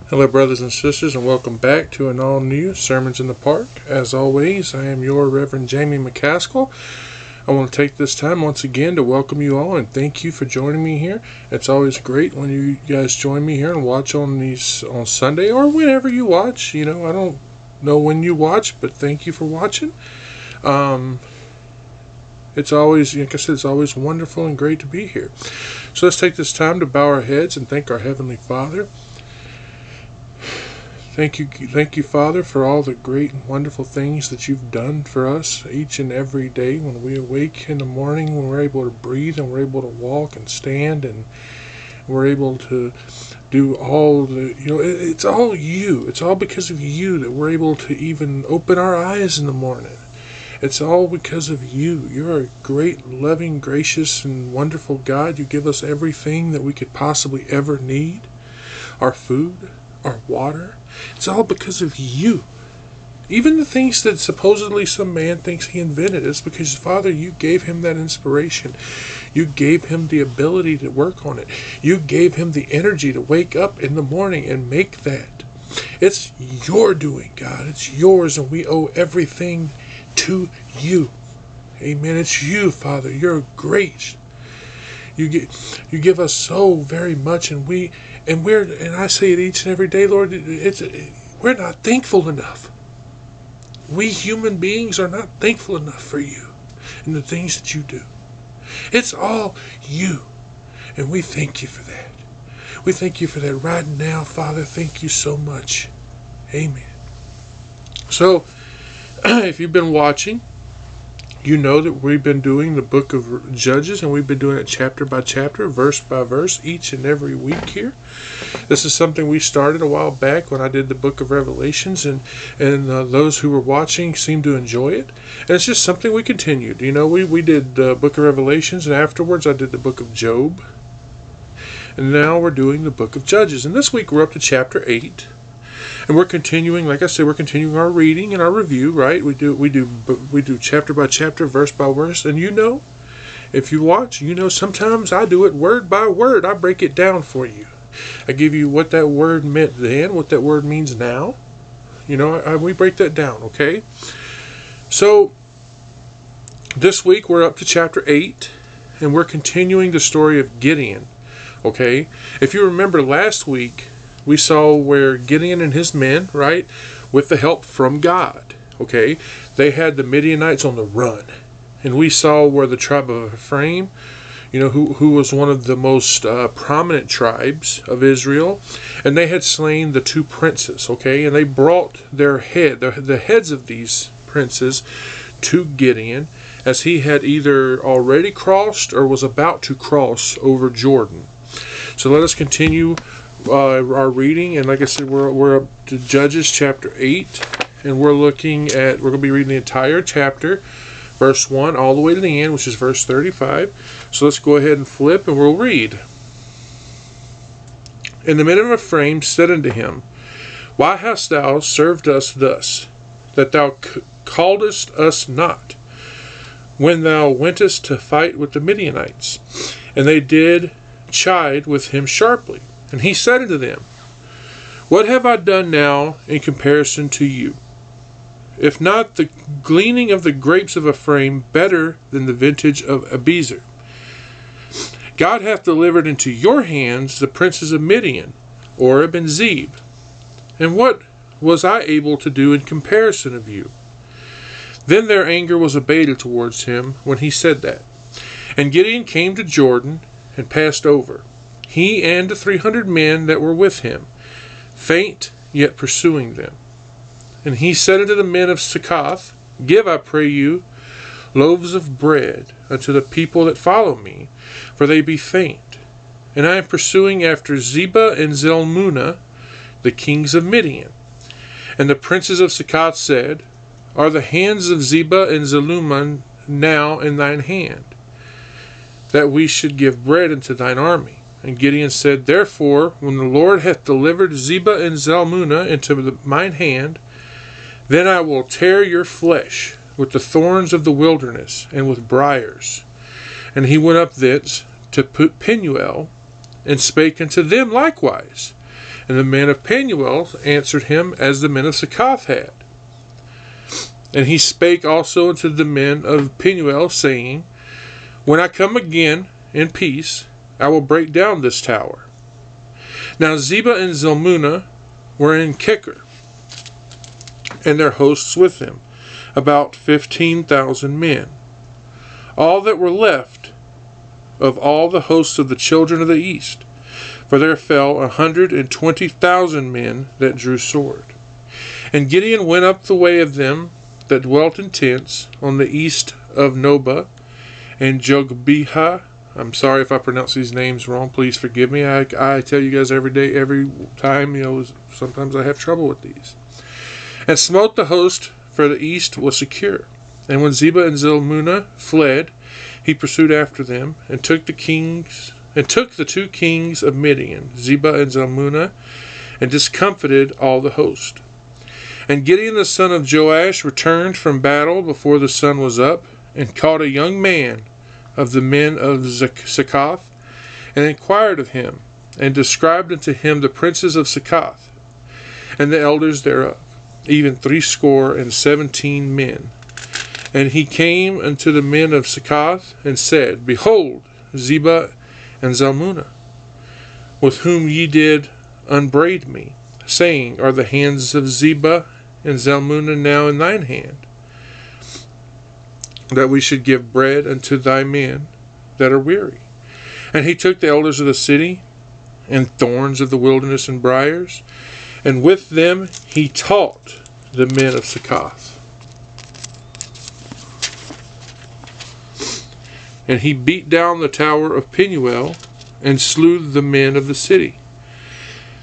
Hello brothers and sisters, and welcome back to an all-new Sermons in the Park. As always, I am your Reverend Jamie McCaskill. I want to take this time once again to welcome you all and thank you for joining me here. It's always great when you guys join me here and watch on Sunday or whenever you watch. I don't know when you watch, but thank you for watching. It's always, like I said, it's always wonderful and great to be here. So let's take this time to bow our heads and thank our Heavenly Father. Thank you, Father, for all the great and wonderful things that you've done for us each and every day when we awake in the morning, when we're able to breathe and we're able to walk and stand and we're able to do all it's all you. It's all because of you that we're able to even open our eyes in the morning. It's all because of you. You're a great, loving, gracious, and wonderful God. You give us everything that we could possibly ever need. Our food, our water. It's all because of you. Even the things that supposedly some man thinks he invented, it's because, Father, you gave him that inspiration. You gave him the ability to work on it. You gave him the energy to wake up in the morning and make that. It's your doing, God. It's yours, and we owe everything to you. Amen. It's you, Father. You're great. You give us so very much, and I say it each and every day, Lord. We're not thankful enough. We human beings are not thankful enough for you and the things that you do. It's all you, and we thank you for that. We thank you for that right now, Father. Thank you so much. Amen. So, if you've been watching, you know that we've been doing the book of Judges, and we've been doing it chapter by chapter, verse by verse, each and every week here. This is something we started a while back when I did the book of Revelations, and those who were watching seemed to enjoy it. And it's just something we continued. We did the book of Revelations, and afterwards I did the book of Job. And now we're doing the book of Judges. And this week we're up to chapter 8. And we're continuing, like I said, we're continuing our reading and our review, right? We do chapter by chapter, verse by verse. And if you watch, sometimes I do it word by word. I break it down for you. I give you what that word meant then, what that word means now. We break that down, okay? So, this week we're up to chapter 8, and we're continuing the story of Gideon, okay? If you remember last week, we saw where Gideon and his men, right, with the help from God, okay, they had the Midianites on the run. And we saw where the tribe of Ephraim, who was one of the most prominent tribes of Israel, and they had slain the two princes, okay, and they brought the heads of these princes to Gideon, as he had either already crossed or was about to cross over Jordan. So let us continue our reading, and like I said, we're up to Judges chapter 8, and we're going to be reading the entire chapter, verse 1 all the way to the end, which is verse 35. So let's go ahead and flip, and we'll read. And the men of Ephraim said unto him, Why hast thou served us thus, that thou calledst us not, when thou wentest to fight with the Midianites? And they did chide with him sharply. And he said unto them, What have I done now in comparison to you? If not the gleaning of the grapes of Ephraim better than the vintage of Abiezer? God hath delivered into your hands the princes of Midian, Oreb and Zeb. And what was I able to do in comparison of you? Then their anger was abated towards him when he said that. And Gideon came to Jordan and passed over, he and the 300 men that were with him, faint yet pursuing them. And he said unto the men of Succoth, Give, I pray you, loaves of bread unto the people that follow me, for they be faint. And I am pursuing after Zebah and Zalmunna, the kings of Midian. And the princes of Succoth said, Are the hands of Zebah and Zalmunna now in thine hand, that we should give bread unto thine army? And Gideon said, Therefore, when the Lord hath delivered Zebah and Zalmunna into mine hand, then I will tear your flesh with the thorns of the wilderness and with briars. And he went up thence to Penuel, and spake unto them likewise. And the men of Penuel answered him as the men of Succoth had. And he spake also unto the men of Penuel, saying, When I come again in peace, I will break down this tower. Now Zebah and Zalmunna were in Kekar, and their hosts with them, about 15,000 men. All that were left of all the hosts of the children of the east, for there fell 120,000 men that drew sword. And Gideon went up the way of them that dwelt in tents on the east of Nobah and Jogbehah. I'm sorry if I pronounce these names wrong. Please forgive me. I tell you guys every day, every time, sometimes I have trouble with these. And smote the host, for the east was secure. And when Zebah and Zalmunna fled, he pursued after them, and took the 2 kings of Midian, Zebah and Zalmunna, and discomfited all the host. And Gideon the son of Joash returned from battle before the sun was up, and caught a young man of the men of Succoth, and inquired of him, and described unto him the princes of Succoth, and the elders thereof, even 70 men. And he came unto the men of Succoth, and said, Behold, Zebah and Zalmunna, with whom ye did unbraid me, saying, Are the hands of Zebah and Zalmunna now in thine hand, that we should give bread unto thy men that are weary? And he took the elders of the city, and thorns of the wilderness and briars, and with them he taught the men of Succoth. And he beat down the tower of Penuel, and slew the men of the city.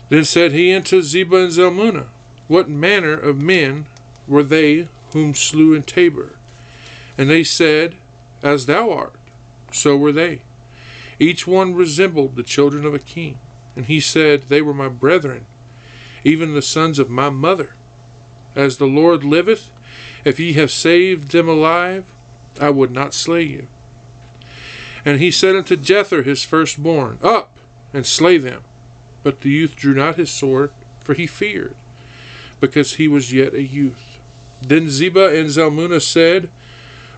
Then said he unto Zebah and Zalmunna, What manner of men were they whom slew in Tabor? And they said, As thou art, so were they. Each one resembled the children of a king. And he said, They were my brethren, even the sons of my mother. As the Lord liveth, if ye have saved them alive, I would not slay you. And he said unto Jether his firstborn, Up, and slay them. But the youth drew not his sword, for he feared, because he was yet a youth. Then Zebah and Zalmunna said,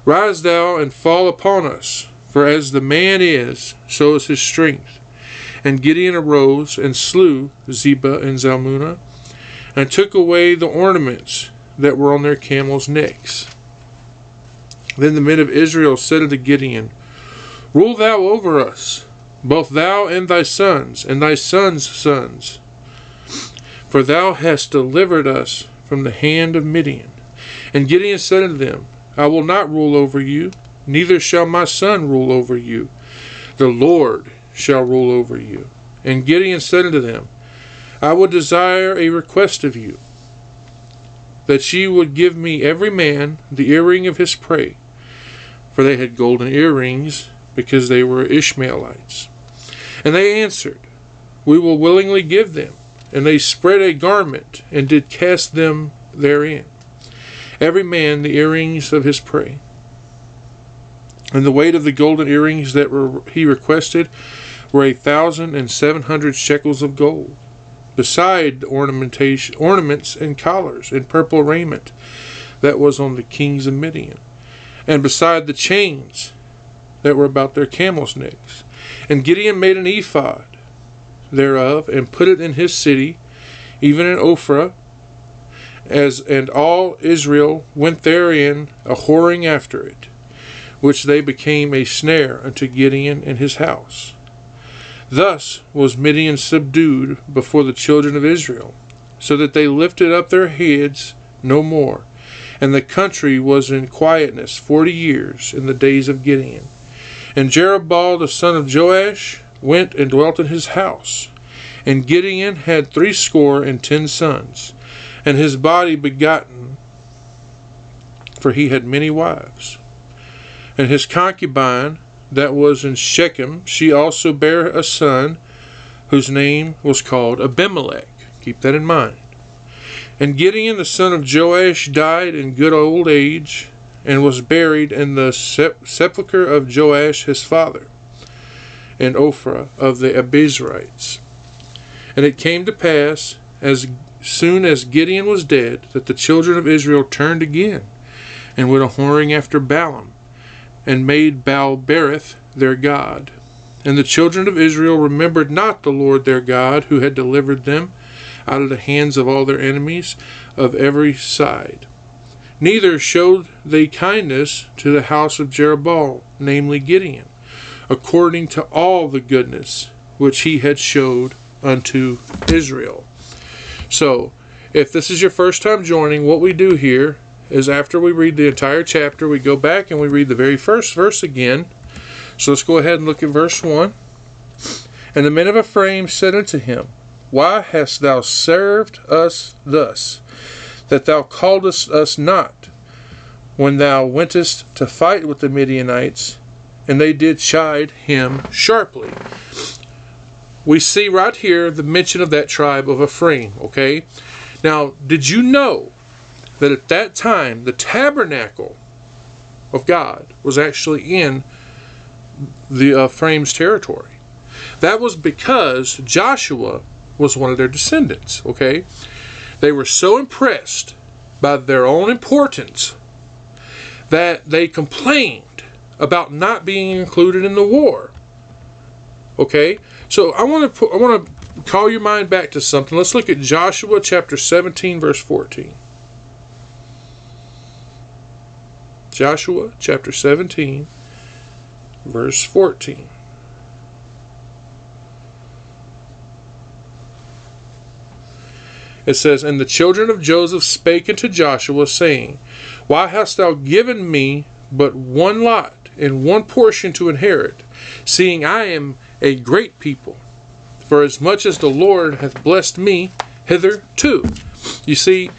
Rise thou, and fall upon us, for as the man is, so is his strength. And Gideon arose, and slew Zebah and Zalmunna, and took away the ornaments that were on their camels' necks. Then the men of Israel said unto Gideon, Rule thou over us, both thou and thy sons, and thy sons' sons. For thou hast delivered us from the hand of Midian. And Gideon said unto them, I will not rule over you, neither shall my son rule over you. The Lord shall rule over you. And Gideon said unto them, I would desire a request of you, that ye would give me every man the earring of his prey. For they had golden earrings, because they were Ishmaelites. And they answered, We will willingly give them. And they spread a garment, and did cast them therein, every man the earrings of his prey. And the weight of the golden earrings that he requested were 1,700 shekels of gold, beside the ornaments and collars and purple raiment that was on the kings of Midian, and beside the chains that were about their camels' necks. And Gideon made an ephod thereof, and put it in his city, even in Ophrah, and all Israel went therein a whoring after it, which they became a snare unto Gideon and his house. Thus was Midian subdued before the children of Israel, so that they lifted up their heads no more. And the country was in quietness 40 years in the days of Gideon. And Jerubbaal the son of Joash went and dwelt in his house. And Gideon had 70 sons, and his body begotten, for he had many wives. And his concubine that was in Shechem, she also bare a son, whose name was called Abimelech. Keep that in mind. And Gideon the son of Joash died in good old age, and was buried in the sepulchre of Joash his father, in Ophrah of the Abizrites. And it came to pass, as soon as Gideon was dead, that the children of Israel turned again, and went a-whoring after Balaam, and made Baal-berith their god. And the children of Israel remembered not the Lord their God, who had delivered them out of the hands of all their enemies of every side. Neither showed they kindness to the house of Jerubbaal, namely Gideon, according to all the goodness which he had showed unto Israel. So, if this is your first time joining, what we do here is after we read the entire chapter, we go back and we read the very first verse again. So let's go ahead and look at verse 1. And the men of Ephraim said unto him, Why hast thou served us thus, that thou calledst us not, when thou wentest to fight with the Midianites? And they did chide him sharply. We see right here the mention of that tribe of Ephraim, okay? Now, did you know that at that time the tabernacle of God was actually in the Ephraim's territory? That was because Joshua was one of their descendants, okay? They were so impressed by their own importance that they complained about not being included in the war. Okay? So I want to call your mind back to something. Let's look at Joshua chapter 17 verse 14. Joshua chapter 17 verse 14. It says, And the children of Joseph spake unto Joshua, saying, Why hast thou given me but one lot and one portion to inherit, seeing I am a great people? For as much as the Lord hath blessed me hitherto. You see,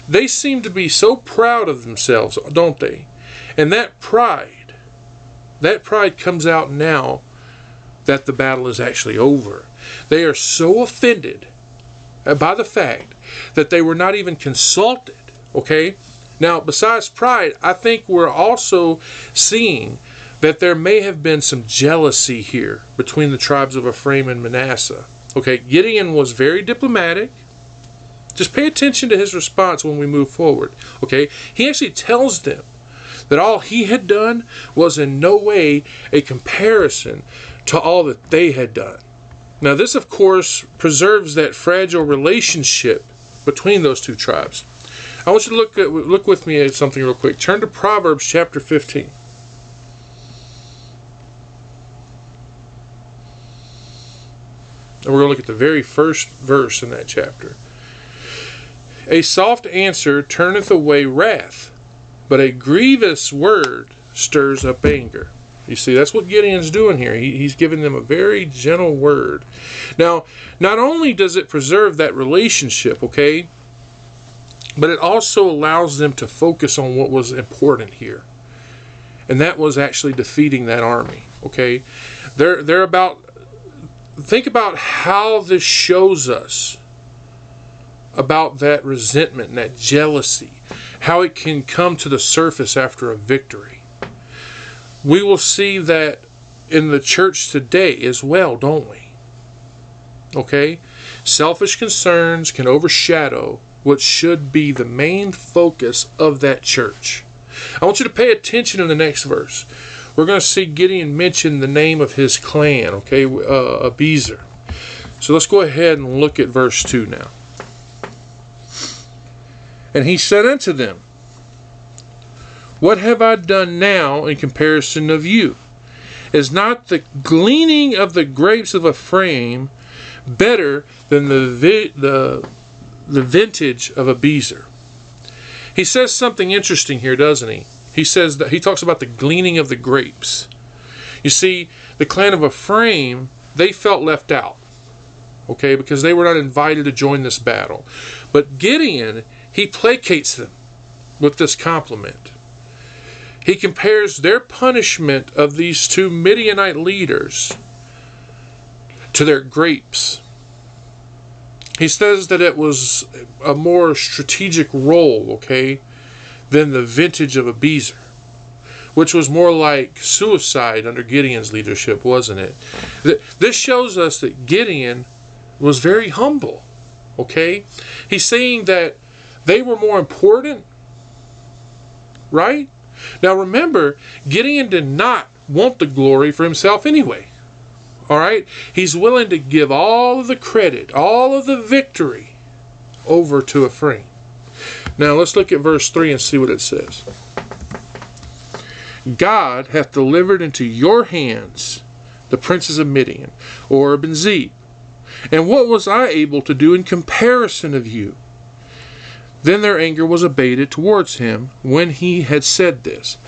they seem to be so proud of themselves, don't they? And that pride comes out now that the battle is actually over. They are so offended by the fact that they were not even consulted, okay? Now, besides pride, I think we're also seeing that there may have been some jealousy here between the tribes of Ephraim and Manasseh. Okay, Gideon was very diplomatic. Just pay attention to his response when we move forward, okay? He actually tells them that all he had done was in no way a comparison to all that they had done. Now, this, of course, preserves that fragile relationship between those two tribes. I want you to look with me at something real quick. Turn to Proverbs chapter 15. And we're going to look at the very first verse in that chapter. A soft answer turneth away wrath, but a grievous word stirs up anger. You see, that's what Gideon's doing here. He's giving them a very gentle word. Now, not only does it preserve that relationship, okay, but it also allows them to focus on what was important here. And that was actually defeating that army, okay? They're about, think about how this shows us about that resentment and that jealousy, how it can come to the surface after a victory. We will see that in the church today as well, don't we? Okay? Selfish concerns can overshadow what should be the main focus of that church. I want you to pay attention in the next verse. We're going to see Gideon mention the name of his clan, okay, Abiezer. So let's go ahead and look at verse 2 now. And he said unto them, What have I done now in comparison of you? Is not the gleaning of the grapes of Ephraim better than the vintage of Abiezer? He says something interesting here, doesn't he? He says that he talks about the gleaning of the grapes. You see, the clan of Ephraim, they felt left out, okay, because they were not invited to join this battle. But Gideon, he placates them with this compliment. He compares their punishment of these two Midianite leaders to their grapes. He says that it was a more strategic role, okay, than the vintage of Abiezer, which was more like suicide under Gideon's leadership, wasn't it? This shows us that Gideon was very humble. Okay? He's saying that they were more important, right? Now remember, Gideon did not want the glory for himself anyway. All right? He's willing to give all of the credit, all of the victory over to Ephraim. Now let's look at verse 3 and see what it says. God hath delivered into your hands the princes of Midian, Oreb and Zeb. And what was I able to do in comparison of you? Then their anger was abated towards him when he had said this.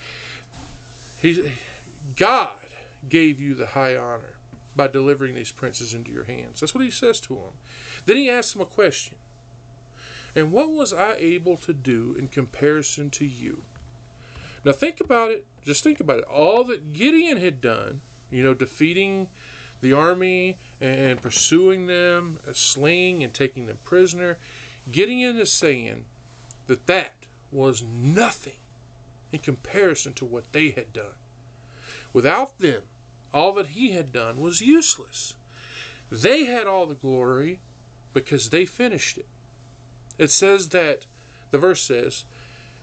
God gave you the high honor by delivering these princes into your hands. That's what he says to them. Then he asks them a question. And what was I able to do in comparison to you? Now think about it. Just think about it. All that Gideon had done, defeating the army and pursuing them, slaying and taking them prisoner. Gideon is saying that was nothing in comparison to what they had done. Without them, all that he had done was useless. They had all the glory because they finished it. It says that, the verse says,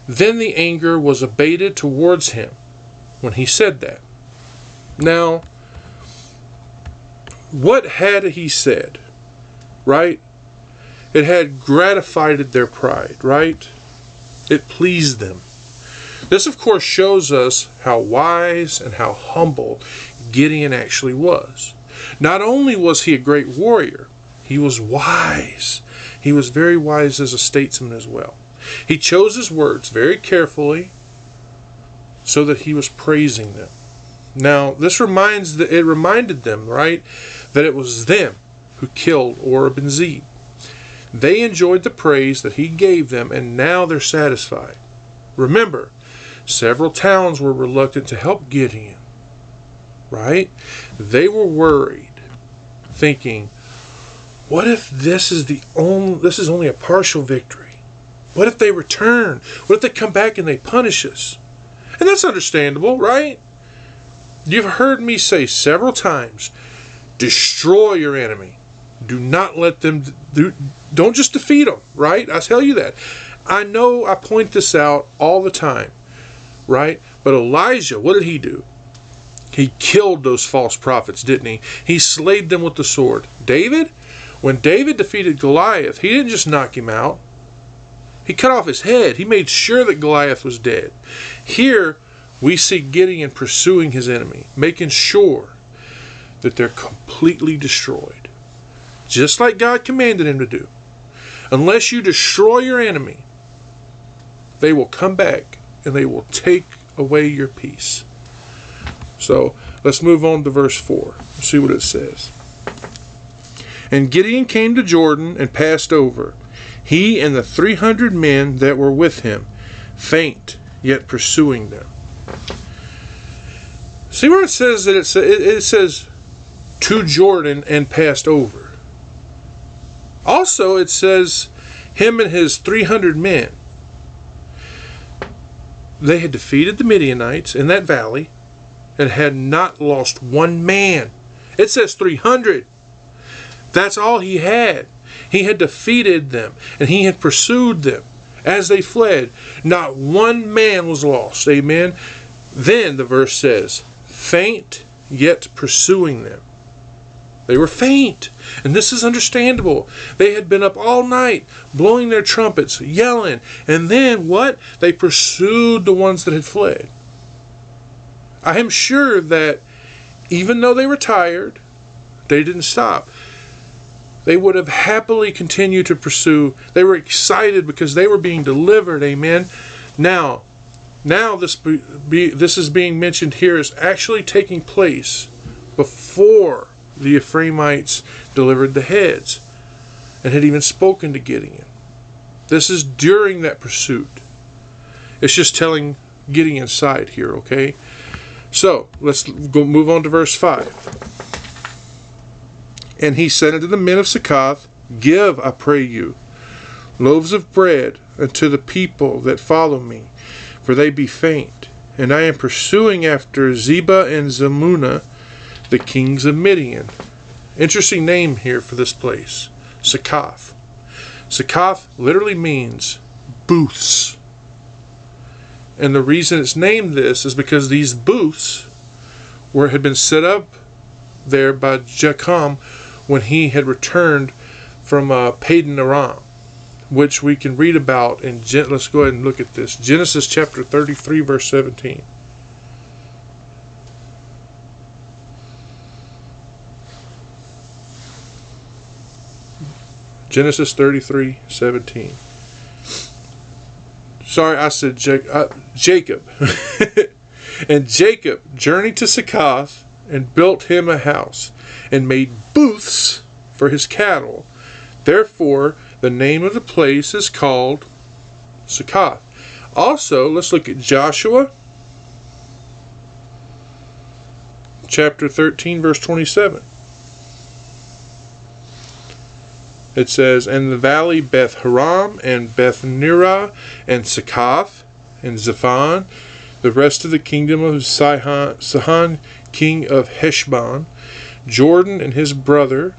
then the anger was abated towards him when he said that. Now, what had he said? Right? It had gratified their pride, right? It pleased them. This, of course, shows us how wise and how humble Gideon actually was. Not only was he a great warrior, he was wise. He was very wise as a statesman as well. He chose his words very carefully so that he was praising them. Now, it reminded them, right, that it was them who killed Oreb and Zeb. They enjoyed the praise that he gave them, and now they're satisfied. Remember, several towns were reluctant to help Gideon, right? They were worried, thinking, what if this is only a partial victory? What if they return? What if they come back and they punish us? And that's understandable, right? You've heard me say several times, destroy your enemy. Do not let them, don't just defeat them, right? I tell you that. I know I point this out all the time, right? But Elijah, what did he do? He killed those false prophets, didn't he? He slayed them with the sword. David, when David defeated Goliath, he didn't just knock him out. He cut off his head. He made sure that Goliath was dead. Here, we see Gideon pursuing his enemy, making sure that they're completely destroyed. Just like God commanded him to do. Unless you destroy your enemy, they will come back and they will take away your peace. So, let's move on to verse 4. See what it says. And Gideon came to Jordan and passed over, he and the 300 men that were with him, faint, yet pursuing them. See where it says that it says to Jordan and passed over. Also, it says him and his 300 men. They had defeated the Midianites in that valley and had not lost one man. It says 300. That's all he had. He had defeated them and he had pursued them as they fled. Not one man was lost. Amen. Then the verse says, faint yet pursuing them. They were faint. And this is understandable. They had been up all night, blowing their trumpets, yelling. And then what? They pursued the ones that had fled. I am sure that even though they were tired, they didn't stop. They would have happily continued to pursue. They were excited because they were being delivered. Amen. Now this is being mentioned here is actually taking place before the Ephraimites delivered the heads and had even spoken to Gideon. This is during that pursuit. It's just telling Gideon's side here, okay? So, let's go move on to verse 5. And he said unto the men of Succoth, give, I pray you, loaves of bread unto the people that follow me, for they be faint. And I am pursuing after Zebah and Zalmunna, the kings of Midian. Interesting name here for this place, Succoth. Succoth literally means booths. And the reason it's named this is because these booths had been set up there by Jacom when he had returned from Padan Aram, which we can read about in, let's go ahead and look at this. Genesis chapter 33, verse 17. Genesis 33, 17. Sorry, I said Jacob. And Jacob journeyed to Succoth and built him a house and made booths for his cattle. Therefore, the name of the place is called Succoth. Also, let's look at Joshua chapter 13, verse 27. It says, "And the valley Beth Haram and Beth Nirah and Succoth and Zephon, the rest of the kingdom of Sihon, king of Heshbon, Jordan and his border,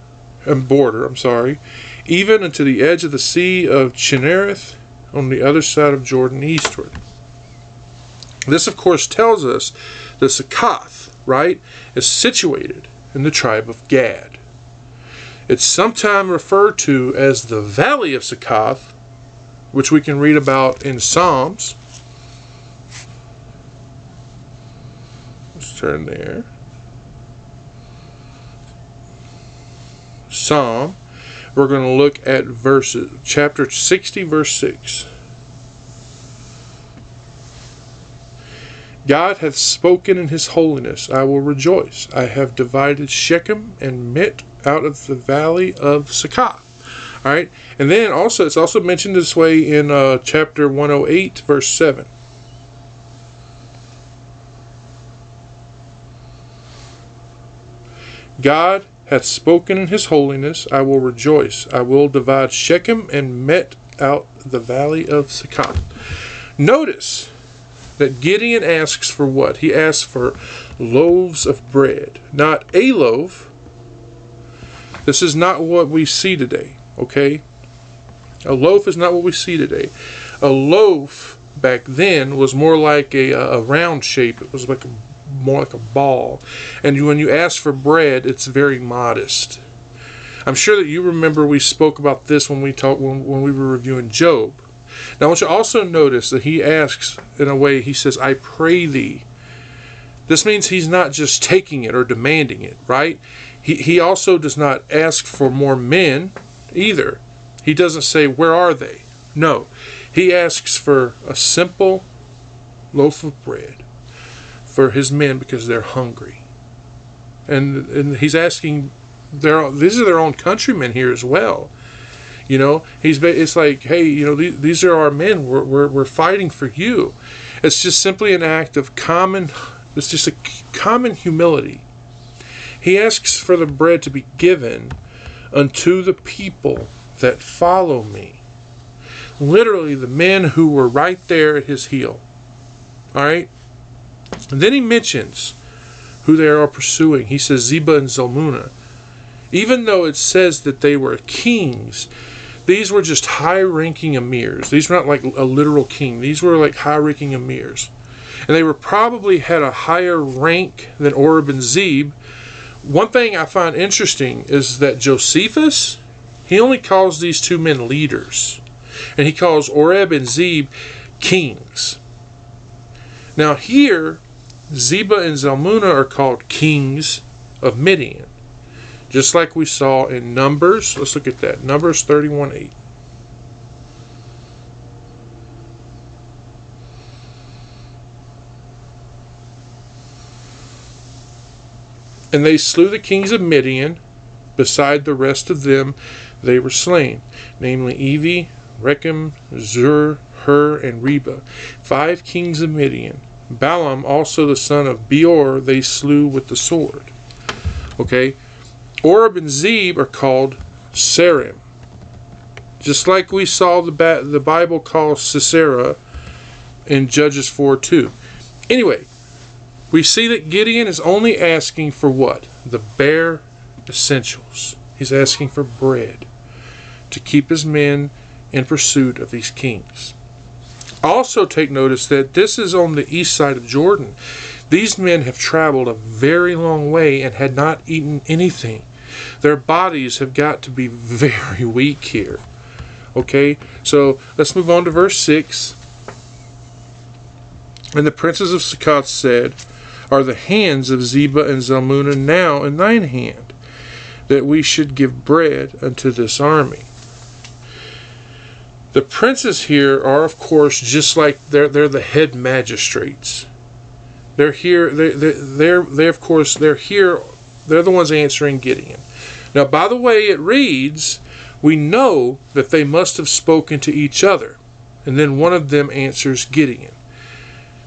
even unto the edge of the sea of Chinnereth, on the other side of Jordan eastward." This, of course, tells us that Succoth, right, is situated in the tribe of Gad. It's sometimes referred to as the Valley of Succoth, which we can read about in Psalms. Let's turn there. Psalm. We're going to look at chapter 60, verse 6. God hath spoken in his holiness, I will rejoice. I have divided Shechem and Mit out of the valley of Succoth. All right, and then also it's also mentioned this way in chapter 108, verse 7. God hath spoken in his holiness, I will rejoice. I will divide Shechem and Met out the valley of Succoth. Notice that Gideon asks for what? He asks for loaves of bread. Not a loaf. This is not what we see today, okay? A loaf is not what we see today. A loaf back then was more like a round shape. It was more like a ball. And when you ask for bread, it's very modest. I'm sure that you remember we spoke about this when we were reviewing Job. Now I want you to also notice that he asks, in a way, he says, I pray thee. This means he's not just taking it or demanding it, right? He also does not ask for more men either. He doesn't say, where are they? No. He asks for a simple loaf of bread for his men because they're hungry. And he's asking, these are their own countrymen here as well. You know, it's like, hey, you know, these are our men. We're fighting for you. It's just simply an act of it's just a common humility. He asks for the bread to be given unto the people that follow me. Literally, the men who were right there at his heel. All right? And then he mentions who they are pursuing. He says Zebah and Zalmunna. Even though it says that they were kings, these were just high-ranking emirs. These were not like a literal king. These were like high-ranking emirs. And they were probably had a higher rank than Oreb and Zeb. One thing I find interesting is that Josephus, he only calls these two men leaders. And he calls Oreb and Zeb kings. Now here, Zebah and Zalmunna are called kings of Midian. Just like we saw in Numbers. Let's look at that. Numbers 31:8. And they slew the kings of Midian. Beside the rest of them they were slain, namely Evi, Rechem, Zur, Hur, and Reba, 5 kings of Midian. Balaam, also the son of Beor, they slew with the sword. Okay? Oreb and Zeb are called Sarim. Just like we saw the Bible call Sisera in Judges 4:2. Anyway, we see that Gideon is only asking for what? The bare essentials. He's asking for bread to keep his men in pursuit of these kings. Also take notice that this is on the east side of Jordan. These men have traveled a very long way and had not eaten anything. Their bodies have got to be very weak here. Okay, so let's move on to verse 6. And the princes of Succoth said, Are the hands of Zebah and Zalmunna now in thine hand, that we should give bread unto this army? The princes here are, of course, just like they're the head magistrates. They're here. They're of course they're here. They're the ones answering Gideon. Now, by the way it reads, we know that they must have spoken to each other, and then one of them answers Gideon.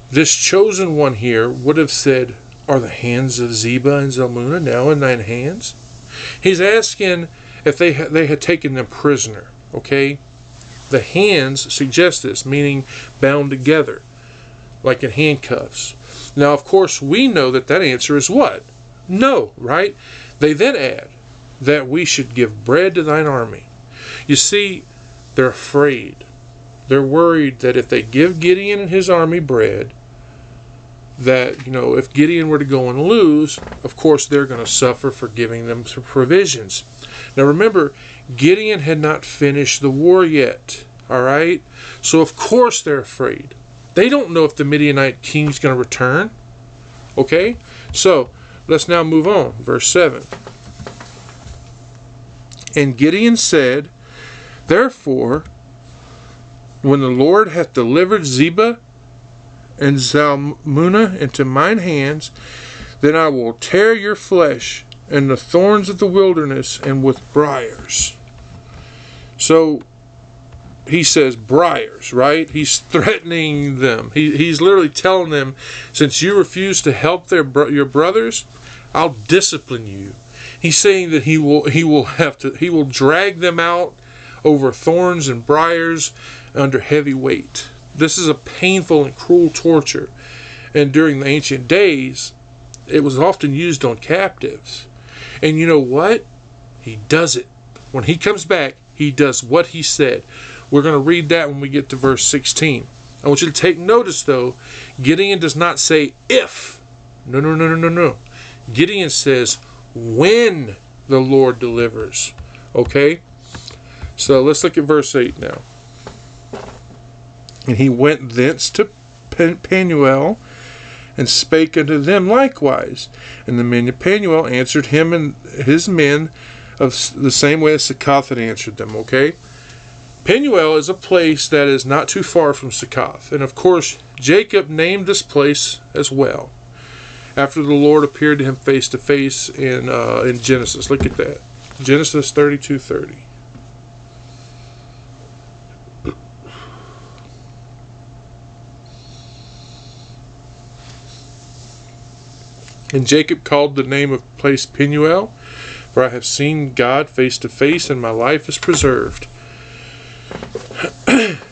This chosen one here would have said, Are the hands of Zebah and Zalmunna now in thine hands? He's asking if they had taken them prisoner. Okay, the hands suggest this, meaning bound together, like in handcuffs. Now, of course, we know that answer is what? No, right? They then add that we should give bread to thine army. You see, they're afraid. They're worried that if they give Gideon and his army bread, that, if Gideon were to go and lose, of course, they're going to suffer for giving them some provisions. Now, remember, Gideon had not finished the war yet, all right? So, of course, they're afraid. They don't know if the Midianite king's going to return. Okay? So, let's now move on. Verse 7. And Gideon said, Therefore, when the Lord hath delivered Zebah and Zalmunna into mine hands, then I will tear your flesh and the thorns of the wilderness and with briars. So, he says briars, right? He's threatening them. He's literally telling them, since you refuse to help your brothers, I'll discipline you. He's saying that he will drag them out over thorns and briars under heavy weight. This is a painful and cruel torture, and during the ancient days, it was often used on captives. And you know what? He does it. When he comes back, he does what he said. We're going to read that when we get to verse 16. I want you to take notice, though. Gideon does not say if. No. Gideon says when the Lord delivers. Okay? So let's look at verse 8 now. And he went thence to Penuel, and spake unto them likewise. And the men of Penuel answered him and his men of the same way as Succoth had answered them. Okay? Penuel is a place that is not too far from Succoth. And of course, Jacob named this place as well, after the Lord appeared to him face to face in Genesis. Look at that. Genesis 32:30. And Jacob called the name of the place Penuel, for I have seen God face to face, and my life is preserved.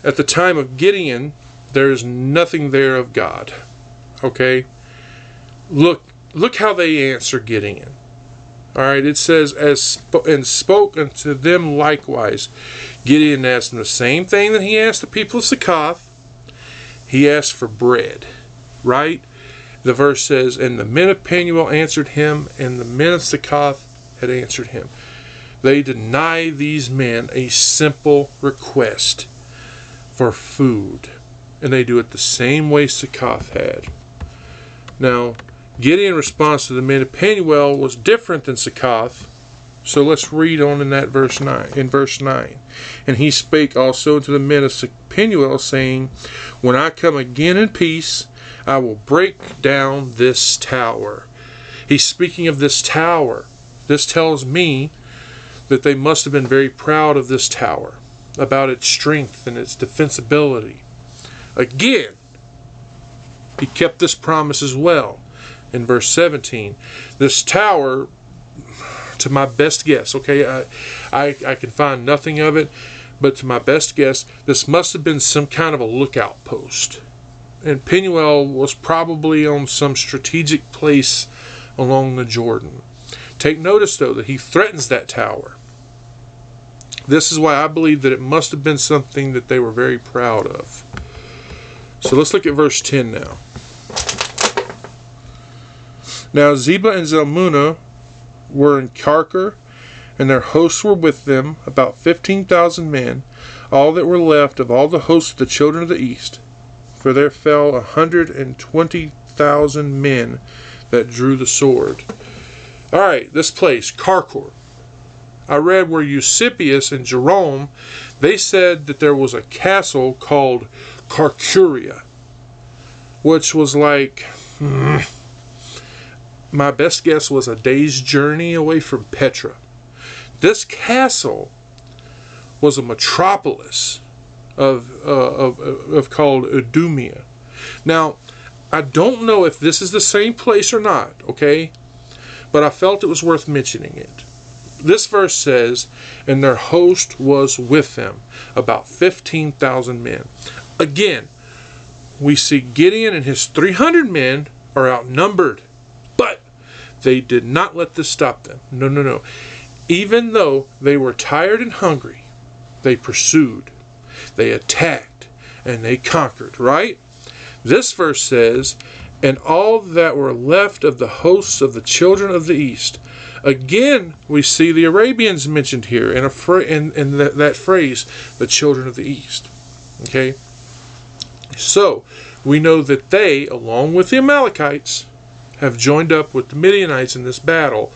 At the time of Gideon, there is nothing there of God. Okay? Look how they answer Gideon. Alright, it says, and spoke unto them likewise. Gideon asked them the same thing that he asked the people of Succoth. He asked for bread. Right? The verse says, and the men of Penuel answered him, and the men of Succoth had answered him. They deny these men a simple request for food. And they do it the same way Succoth had. Now, Gideon's response to the men of Penuel was different than Succoth. So let's read on in verse 9. And he spake also to the men of Penuel, saying, When I come again in peace, I will break down this tower. He's speaking of this tower. This tells me that they must have been very proud of this tower, about its strength and its defensibility. Again, he kept this promise as well. In verse 17, this tower, to my best guess, okay, I can find nothing of it, but to my best guess, this must have been some kind of a lookout post. And Penuel was probably on some strategic place along the Jordan. Take notice, though, that he threatens that tower. This is why I believe that it must have been something that they were very proud of. So let's look at verse 10 now. Now Zebah and Zalmunna were in Karkor, and their hosts were with them, about 15,000 men, all that were left of all the hosts of the children of the east. For there fell 120,000 men that drew the sword. Alright, this place, Karkor. I read where Eusebius and Jerome, they said that there was a castle called Karkuria, which was like, my best guess was a day's journey away from Petra. This castle was a metropolis of called Idumea. Now, I don't know if this is the same place or not, okay? But I felt it was worth mentioning it. This verse says, and their host was with them, about 15,000 men. Again, we see Gideon and his 300 men are outnumbered, but they did not let this stop them. No, no, no. Even though they were tired and hungry, they pursued, they attacked, and they conquered, right? This verse says, and all that were left of the hosts of the children of the east. Again, we see the Arabians mentioned here in that phrase, the children of the east. Okay? So, we know that they, along with the Amalekites, have joined up with the Midianites in this battle.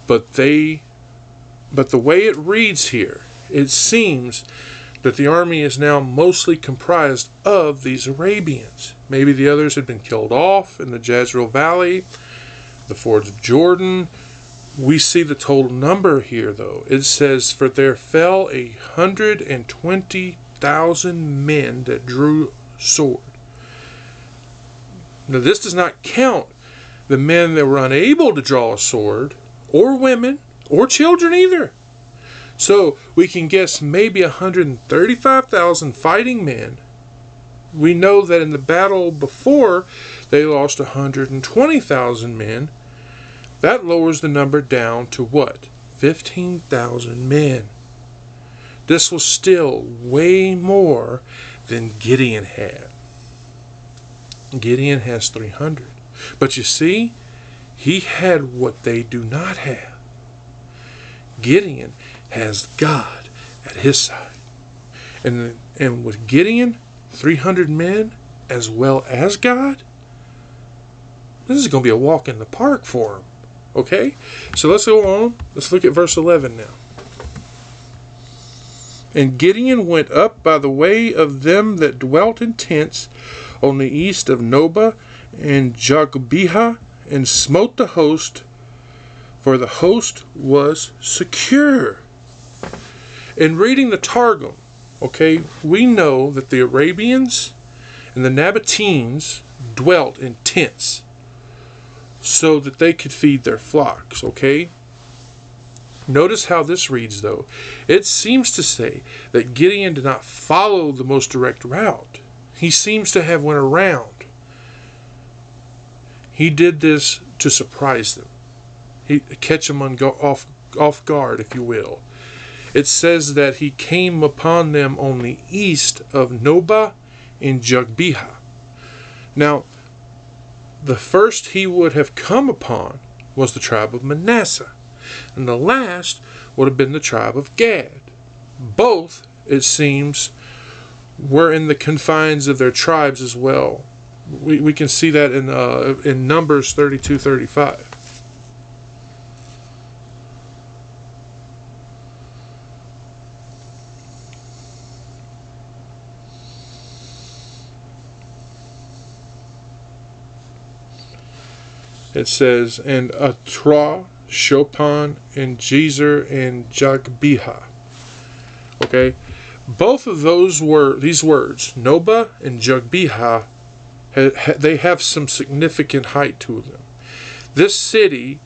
But the way it reads here, it seems that the army is now mostly comprised of these Arabians. Maybe the others had been killed off in the Jezreel Valley, the fords of Jordan. We see the total number here, though. It says, for there fell 120,000 men that drew sword. Now, this does not count the men that were unable to draw a sword, or women, or children either. So we can guess maybe 135,000 fighting men. We know that in the battle before, they lost 120,000 men. That lowers the number down to what? 15,000 men. This was still way more than Gideon had. Gideon has 300. But you see, he had what they do not have. Gideon has God at his side. And with Gideon, 300 men, as well as God, this is going to be a walk in the park for him. Okay? So let's go on. Let's look at verse 11 now. And Gideon went up by the way of them that dwelt in tents on the east of Nobah and Jogbehah, and smote the host, for the host was secure. In reading the Targum, okay, we know that the Arabians and the Nabateans dwelt in tents so that they could feed their flocks, okay? Notice how this reads, though. It seems to say that Gideon did not follow the most direct route. He seems to have went around. He did this to surprise them. He catch them off guard, if you will. It says that he came upon them on the east of Nobah and Jogbehah. Now, the first he would have come upon was the tribe of Manasseh, and the last would have been the tribe of Gad. Both, it seems, were in the confines of their tribes as well. We can see that in Numbers 32:35. It says, and Atrah, Shopon, and Jezer, and Jogbehah. Okay? Both of these words, Nobah and Jogbehah, they have some significant height to them. This city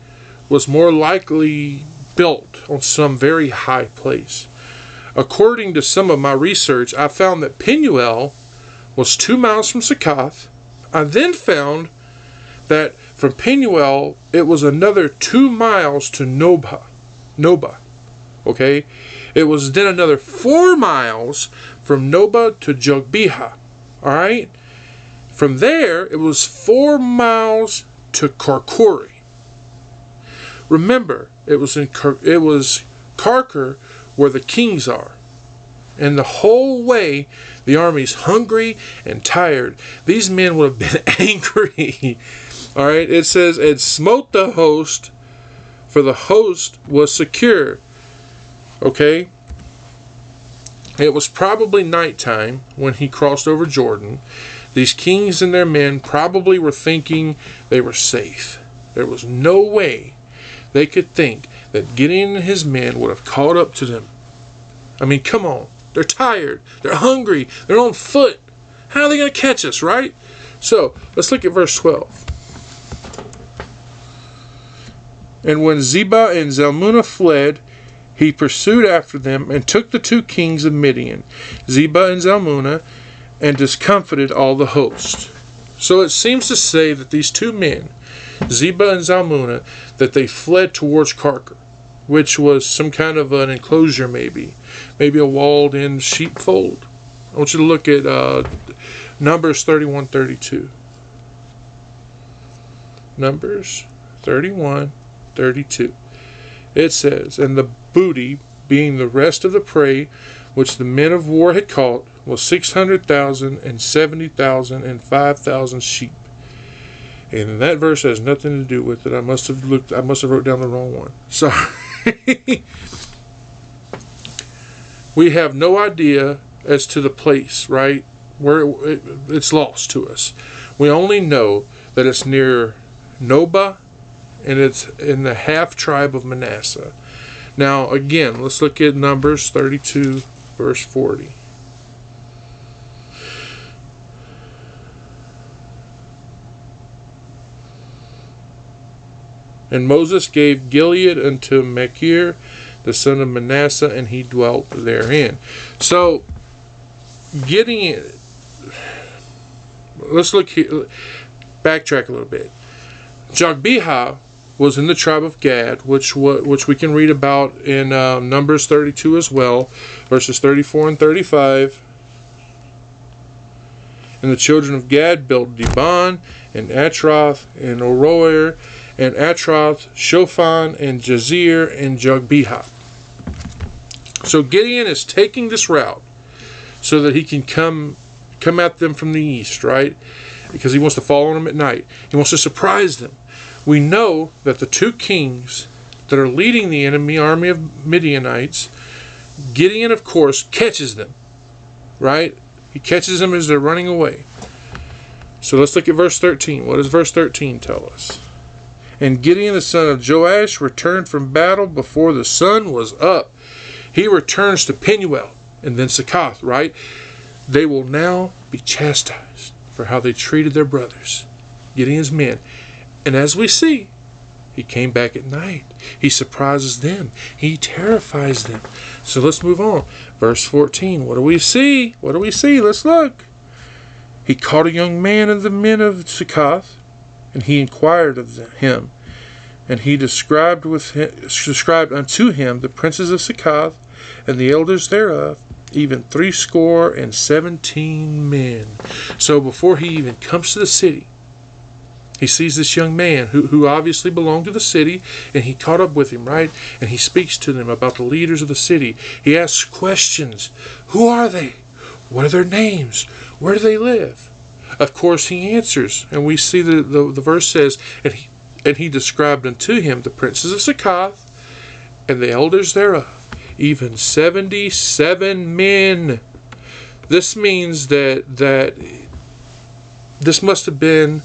was more likely built on some very high place. According to some of my research, I found that Penuel was 2 miles from Succoth. I then found that From Penuel, it was another 2 miles to Noba. Okay? It was then another 4 miles from Noba to Jogbehah. Alright? From there, it was 4 miles to Karkori. Remember, it was Karkor where the kings are. And the whole way, the army's hungry and tired. These men would have been angry. Alright, it says, it smote the host, for the host was secure. Okay? It was probably nighttime when he crossed over Jordan. These kings and their men probably were thinking they were safe. There was no way they could think that Gideon and his men would have caught up to them. I mean, come on. They're tired. They're hungry. They're on foot. How are they going to catch us, right? So, let's look at verse 12. And when Zebah and Zalmunna fled, he pursued after them and took the 2 kings of Midian, Zebah and Zalmunna, and discomfited all the host. So it seems to say that these 2 men, Zebah and Zalmunna, that they fled towards Karkor, which was some kind of an enclosure maybe a walled-in sheepfold. I want you to look at Numbers 31:32. Numbers 31:32. It says, and the booty, being the rest of the prey which the men of war had caught, was 600,000 and 70,000 and 5,000 sheep. And that verse has nothing to do with it. I must have wrote down the wrong one. Sorry. We have no idea as to the place, right? Where it's lost to us. We only know that it's near Noba, and it's in the half tribe of Manasseh. Now, again, let's look at Numbers 32, verse 40. And Moses gave Gilead unto Machir, the son of Manasseh, and he dwelt therein. So, let's look here, backtrack a little bit. Jogbehah was in the tribe of Gad, which we can read about in Numbers 32 as well, verses 34 and 35. And the children of Gad built Dibon, and Atroth, and Aroer, and Atroth, Shophan, and Jazer, and Jogbehah. So Gideon is taking this route so that he can come at them from the east, right? Because he wants to fall on them at night. He wants to surprise them. We know that the 2 kings that are leading the enemy army of Midianites, Gideon, of course, catches them, right? He catches them as they're running away. So let's look at verse 13. What does verse 13 tell us? And Gideon the son of Joash returned from battle before the sun was up. He returns to Penuel and then Succoth, right? They will now be chastised for how they treated their brothers, Gideon's men. And as we see, he came back at night. He surprises them. He terrifies them. So let's move on. Verse 14. What do we see? What do we see? Let's look. He caught a young man of the men of Succoth, and he inquired of him. And he described unto him the princes of Succoth, and the elders thereof, even 70 men. So before he even comes to the city, he sees this young man who obviously belonged to the city, and he caught up with him, right? And he speaks to them about the leaders of the city. He asks questions. Who are they? What are their names? Where do they live? Of course, he answers, and we see the verse says, and he described unto him the princes of Succoth, and the elders thereof, even 77 men. This means that this must have been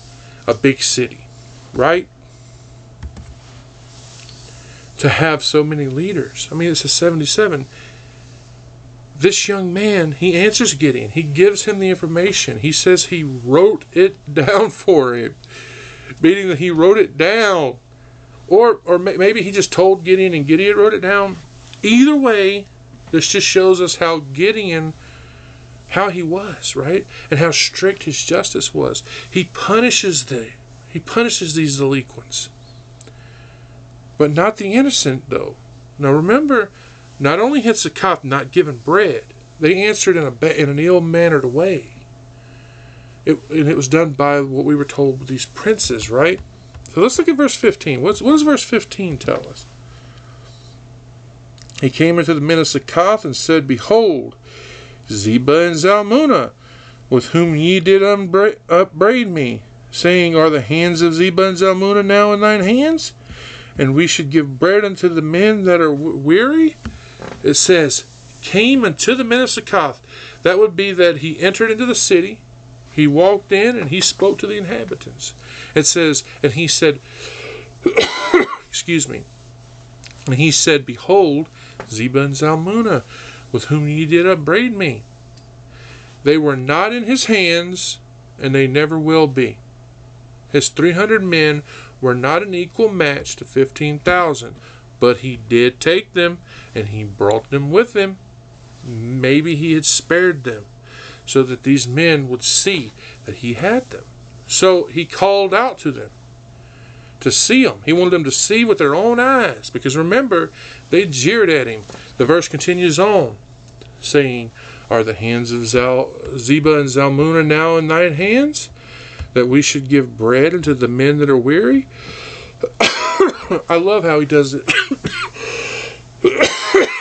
a big city, right? To have so many leaders. I mean, it's a 77. This young man, he answers Gideon. He gives him the information. He says he wrote it down for him, meaning that he wrote it down. Or maybe he just told Gideon and Gideon wrote it down. Either way, this just shows us how Gideon, how he was, right? And how strict his justice was. He punishes them. He punishes these delinquents. But not the innocent, though. Now remember, not only had Succoth not given bread, they answered in an ill-mannered way. And it was done by what we were told with these princes, right? So let's look at verse 15. What does verse 15 tell us? He came unto the men of Succoth and said, Behold, Zebah and Zalmunna, with whom ye did upbraid me, saying, Are the hands of Zebah and Zalmunna now in thine hands? And we should give bread unto the men that are weary? It says, came unto the men of Succoth. That would be that he entered into the city, he walked in, and he spoke to the inhabitants. It says, and he said, excuse me, and he said, Behold, Zebah and Zalmunna, with whom ye did upbraid me. They were not in his hands, and they never will be. His 300 men were not an equal match to 15,000, but he did take them, and he brought them with him. Maybe he had spared them, so that these men would see that he had them. So he called out to them to see them. He wanted them to see with their own eyes, because remember, they jeered at him. The verse continues on, saying, Are the hands of Zebah and Zalmunna now in thine hands, that we should give bread unto the men that are weary? I love how he does it.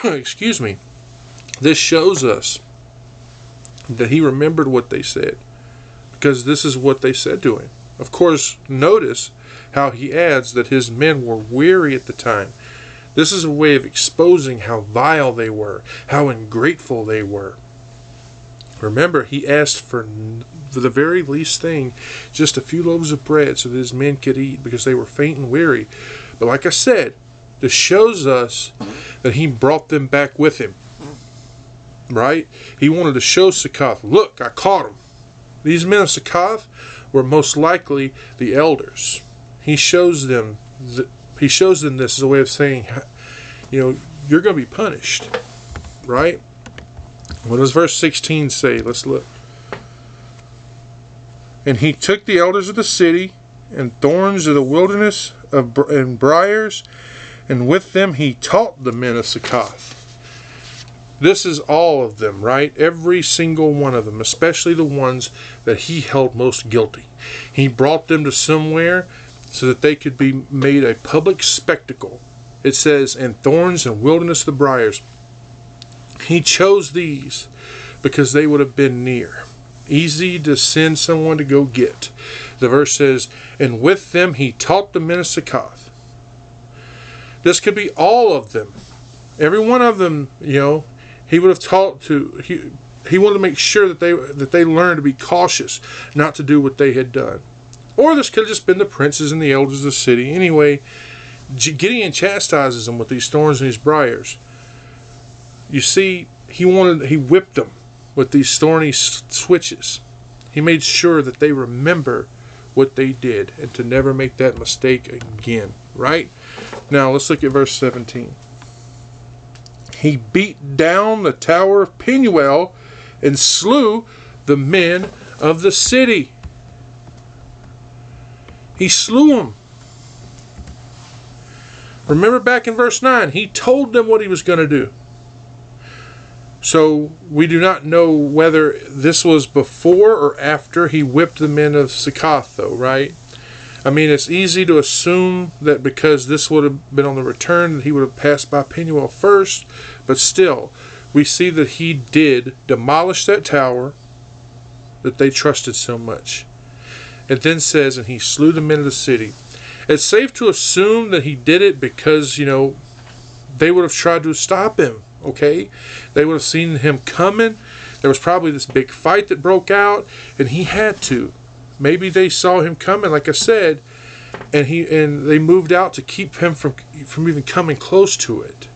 Excuse me. This shows us that he remembered what they said, because this is what they said to him. Of course, notice how he adds that his men were weary at the time. This is a way of exposing how vile they were, how ungrateful they were. Remember, he asked for the very least thing, just a few loaves of bread so that his men could eat, because they were faint and weary. But like I said, this shows us that he brought them back with him. Right? He wanted to show Succoth, look, I caught them. These men of Succoth were most likely the elders. He shows them this as a way of saying, you're going to be punished. Right? What does verse 16 say? Let's look. And he took the elders of the city, and thorns of the wilderness, and briars, and with them he taught the men of Succoth. This is all of them, right? Every single one of them, especially the ones that he held most guilty. He brought them to somewhere so that they could be made a public spectacle. It says, and thorns and wilderness the briars. He chose these because they would have been near, easy to send someone to go get. The verse says, and with them he taught the men of Succoth. This could be all of them. Every one of them, he would have taught to, he wanted to make sure that they learned to be cautious, not to do what they had done. Or this could have just been the princes and the elders of the city. Anyway, Gideon chastises them with these thorns and these briars. You see, he whipped them with these thorny switches. He made sure that they remember what they did and to never make that mistake again. Right? Now, let's look at verse 17. He beat down the tower of Penuel and slew the men of the city. He slew them. Remember back in verse 9, he told them what he was going to do. So we do not know whether this was before or after he whipped the men of Succoth, though, right? I mean, it's easy to assume that because this would have been on the return, that he would have passed by Penuel first. But still, we see that he did demolish that tower that they trusted so much. It then says, and he slew the men of the city. It's safe to assume that he did it because, they would have tried to stop him, okay? They would have seen him coming. There was probably this big fight that broke out, and he had to. Maybe they saw him coming, like I said, and they moved out to keep him from even coming close to it.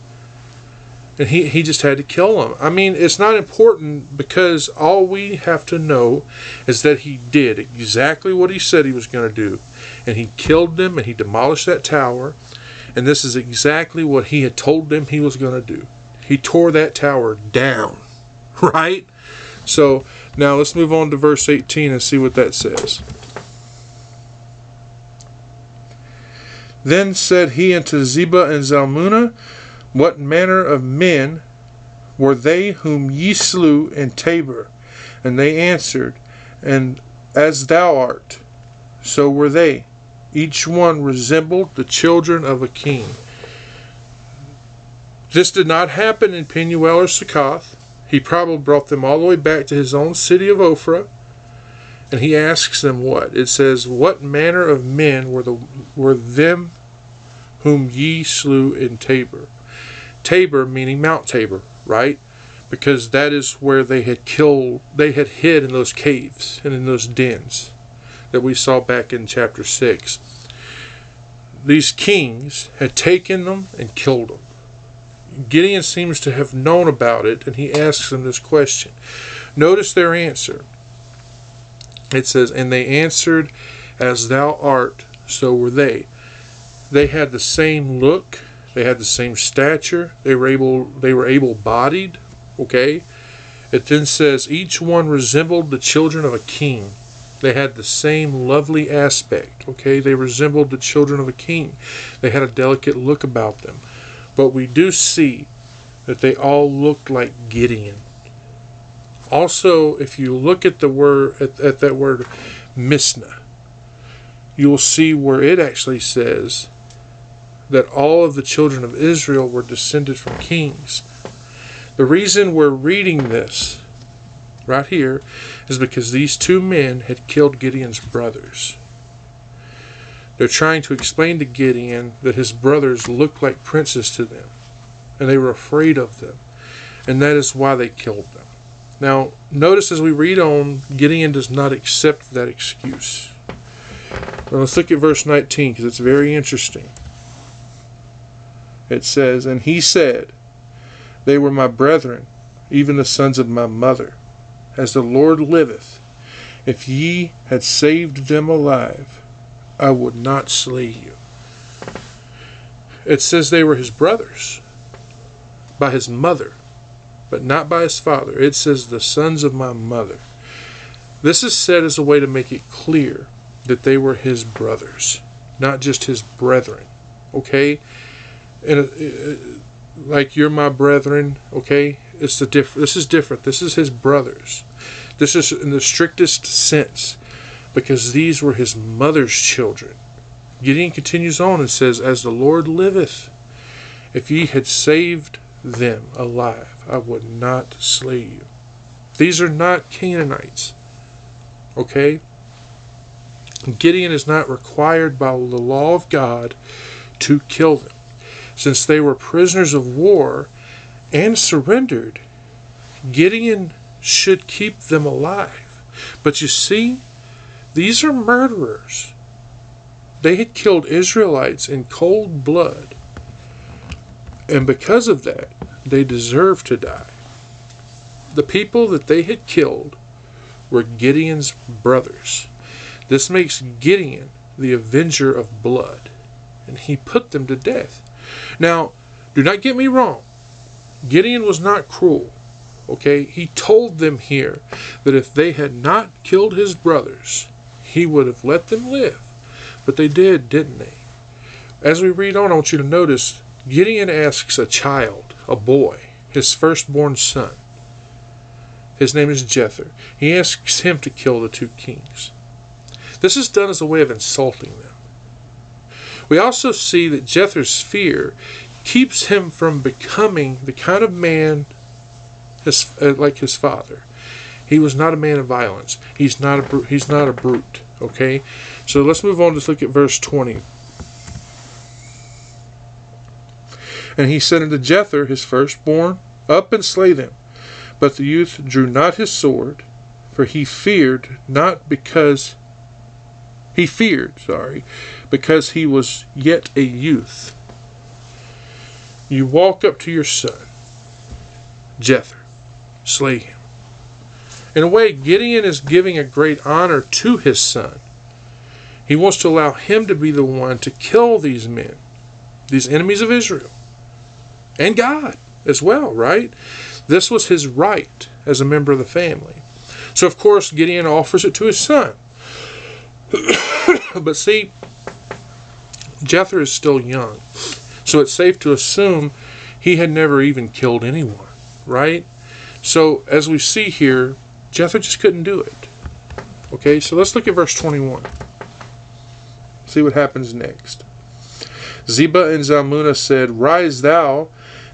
And he just had to kill him. I mean, it's not important, because all we have to know is that he did exactly what he said he was going to do. And he killed them, and he demolished that tower. And this is exactly what he had told them he was going to do. He tore that tower down, right? So now let's move on to verse 18 and see what that says. Then said he unto Zebah and Zalmunna, What manner of men were they whom ye slew in Tabor? And they answered, And as thou art, so were they. Each one resembled the children of a king. This did not happen in Penuel or Succoth. He probably brought them all the way back to his own city of Ophrah. And he asks them what? It says, What manner of men were them whom ye slew in Tabor? Tabor meaning Mount Tabor, right? Because that is where they had hid in those caves and in those dens that we saw back in chapter 6. These kings had taken them and killed them. Gideon seems to have known about it, and he asks them this question. Notice their answer. It says, And they answered, As thou art, so were they. They had the same look. They had the same stature. They were able-bodied. Okay? It then says, Each one resembled the children of a king. They had the same lovely aspect. Okay? They resembled the children of a king. They had a delicate look about them. But we do see that they all looked like Gideon. Also, if you look at the word at that word Misna, you will see where it actually says that all of the children of Israel were descended from kings. The reason we're reading this right here is because these two men had killed Gideon's brothers. They're trying to explain to Gideon that his brothers looked like princes to them, and they were afraid of them, and that is why they killed them. Now, notice as we read on, Gideon does not accept that excuse. Now, let's look at verse 19, because it's very interesting. It says, And he said, They were my brethren, even the sons of my mother. As the Lord liveth, if ye had saved them alive, I would not slay you. It says they were his brothers by his mother, but not by his father. It says the sons of my mother. This is said as a way to make it clear that they were his brothers, not just his brethren. Okay? And like you're my brethren, okay? This is different. This is his brothers. This is in the strictest sense, because these were his mother's children. Gideon continues on and says, As the Lord liveth, if ye had saved them alive, I would not slay you. These are not Canaanites. Okay? Gideon is not required by the law of God to kill them. Since they were prisoners of war and surrendered, Gideon should keep them alive. But you see, these are murderers. They had killed Israelites in cold blood. And because of that, they deserved to die. The people that they had killed were Gideon's brothers. This makes Gideon the avenger of blood. And he put them to death. Now, do not get me wrong. Gideon was not cruel. Okay? He told them here that if they had not killed his brothers, he would have let them live. But they did, didn't they? As we read on, I want you to notice, Gideon asks a child, a boy, his firstborn son. His name is Jether. He asks him to kill the two kings. This is done as a way of insulting them. We also see that Jether's fear keeps him from becoming the kind of man like his father. He was not a man of violence. He's not a brute. Okay? So let's move on. Let's look at verse 20. And he said unto Jether, his firstborn, Up and slay them. But the youth drew not his sword, for he feared because he was yet a youth. You walk up to your son, Jether, slay him. In a way, Gideon is giving a great honor to his son. He wants to allow him to be the one to kill these men, these enemies of Israel, and God as well, right? This was his right as a member of the family. So, of course, Gideon offers it to his son. But see, Jethro is still young, so it's safe to assume he had never even killed anyone, right? So as we see here, Jethro just couldn't do it. Okay, so let's look at verse 21. See what happens next. Zebah and Zalmunna said, "Rise thou,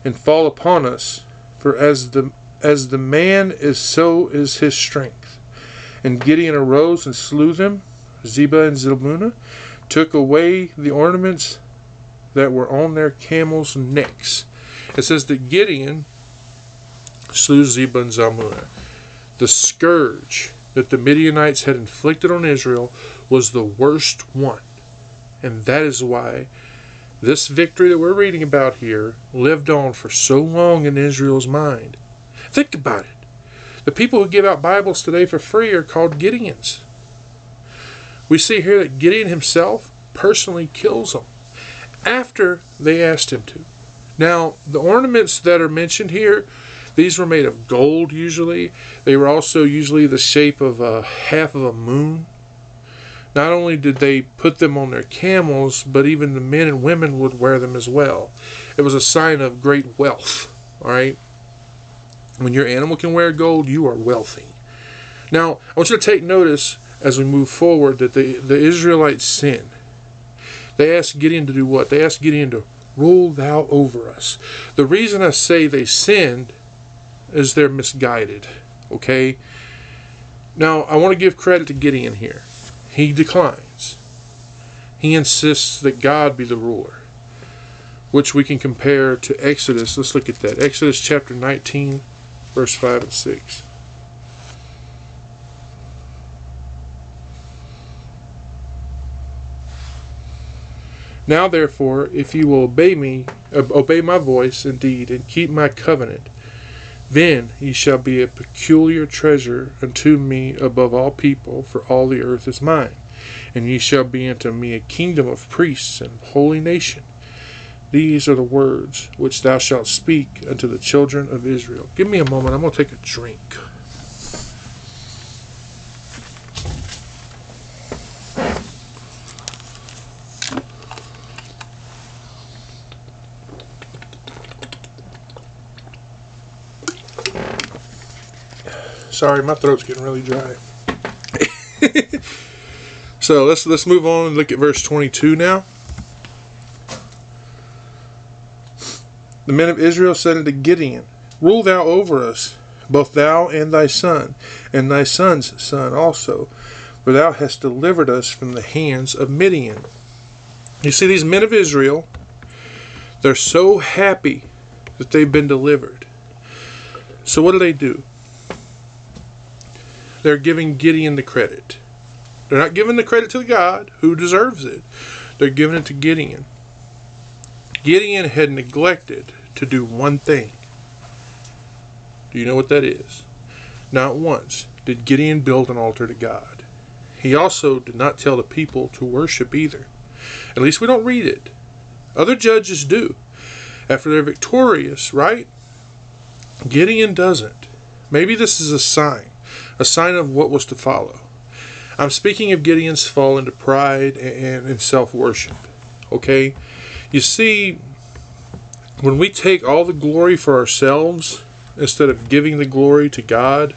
and fall upon us, for as the man is, so is his strength." And Gideon arose and slew them. Zebah and Zalmunna took away the ornaments that were on their camels' necks. It says that Gideon slew Zebah and Zalmunna. The scourge that the Midianites had inflicted on Israel was the worst one. And that is why this victory that we're reading about here lived on for so long in Israel's mind. Think about it. The people who give out Bibles today for free are called Gideons. We see here that Gideon himself personally kills them after they asked him to. Now, the ornaments that are mentioned here, these were made of gold usually. They were also usually the shape of a half of a moon. Not only did they put them on their camels, but even the men and women would wear them as well. It was a sign of great wealth. All right? When your animal can wear gold, you are wealthy. Now, I want you to take notice as we move forward that the Israelites sinned. They asked Gideon to do what? They asked Gideon to rule thou over us. The reason I say they sinned is they're misguided. Okay? Now, I want to give credit to Gideon here. He declines. He insists that God be the ruler, which we can compare to Exodus. Let's look at that. Exodus chapter 19, verse 5 and 6. Now therefore, if you will obey my voice indeed, and keep my covenant, then ye shall be a peculiar treasure unto me above all people, for all the earth is mine. And ye shall be unto me a kingdom of priests and holy nation. These are the words which thou shalt speak unto the children of Israel. Give me a moment, I'm going to take a drink. Sorry, my throat's getting really dry. So let's move on and look at verse 22 now. The men of Israel said unto Gideon, "Rule thou over us, both thou and thy son, and thy son's son also, for thou hast delivered us from the hands of Midian." You see, these men of Israel, they're so happy that they've been delivered. So what do? They're giving Gideon the credit. They're not giving the credit to God, who deserves it. They're giving it to Gideon. Gideon had neglected to do one thing. Do you know what that is? Not once did Gideon build an altar to God. He also did not tell the people to worship either. At least we don't read it. Other judges do. After they're victorious, right? Gideon doesn't. Maybe this is a sign of what was to follow. I'm speaking of Gideon's fall into pride and self-worship. Okay? You see, when we take all the glory for ourselves instead of giving the glory to God,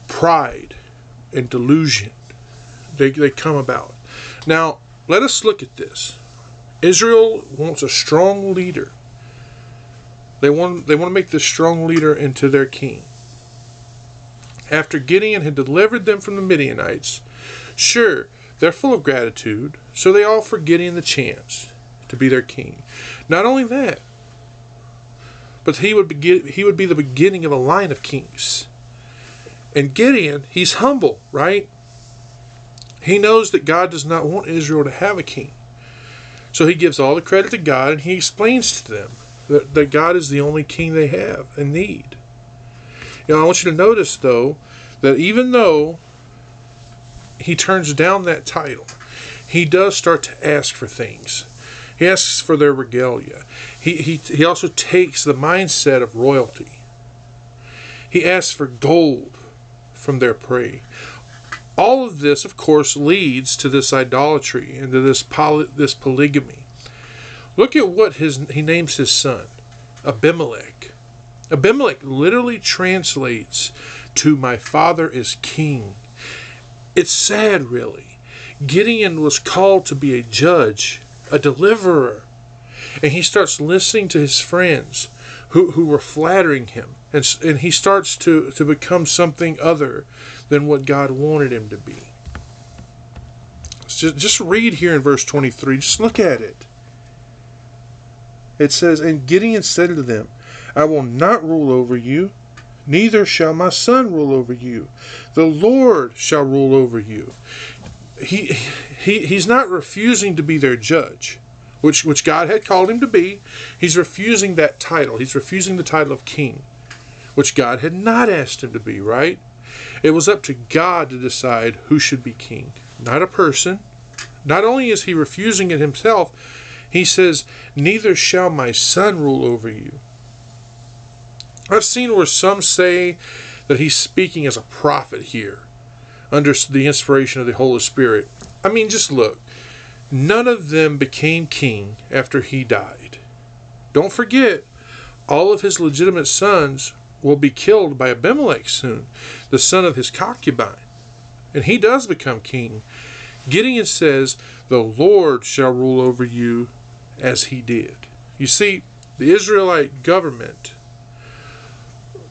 pride and delusion, they come about. Now, let us look at this. Israel wants a strong leader. They want to make this strong leader into their king. After Gideon had delivered them from the Midianites, sure, they're full of gratitude, so they offer Gideon the chance to be their king. Not only that, but he would be the beginning of a line of kings. And Gideon, he's humble, right? He knows that God does not want Israel to have a king. So he gives all the credit to God, and he explains to them that God is the only king they have and need. You know, I want you to notice, though, that even though he turns down that title, he does start to ask for things. He asks for their regalia. He also takes the mindset of royalty. He asks for gold from their prey. All of this, of course, leads to this idolatry and to this polygamy. Look at what he names his son, Abimelech. Abimelech literally translates to "my father is king." It's sad, really. Gideon was called to be a judge, a deliverer, and he starts listening to his friends who were flattering him, and he starts to become something other than what God wanted him to be. Just read here in verse 23. Just look at it. It says, "And Gideon said to them, I will not rule over you, neither shall my son rule over you. The Lord shall rule over you." He's not refusing to be their judge, which God had called him to be. He's refusing that title. He's refusing the title of king, which God had not asked him to be, right? It was up to God to decide who should be king, not a person. Not only is he refusing it himself, he says, "Neither shall my son rule over you." I've seen where some say that he's speaking as a prophet here, under the inspiration of the Holy Spirit. I mean, just look. None of them became king after he died. Don't forget, all of his legitimate sons will be killed by Abimelech soon, the son of his concubine. And he does become king. Gideon says, "The Lord shall rule over you as he did." You see, the Israelite government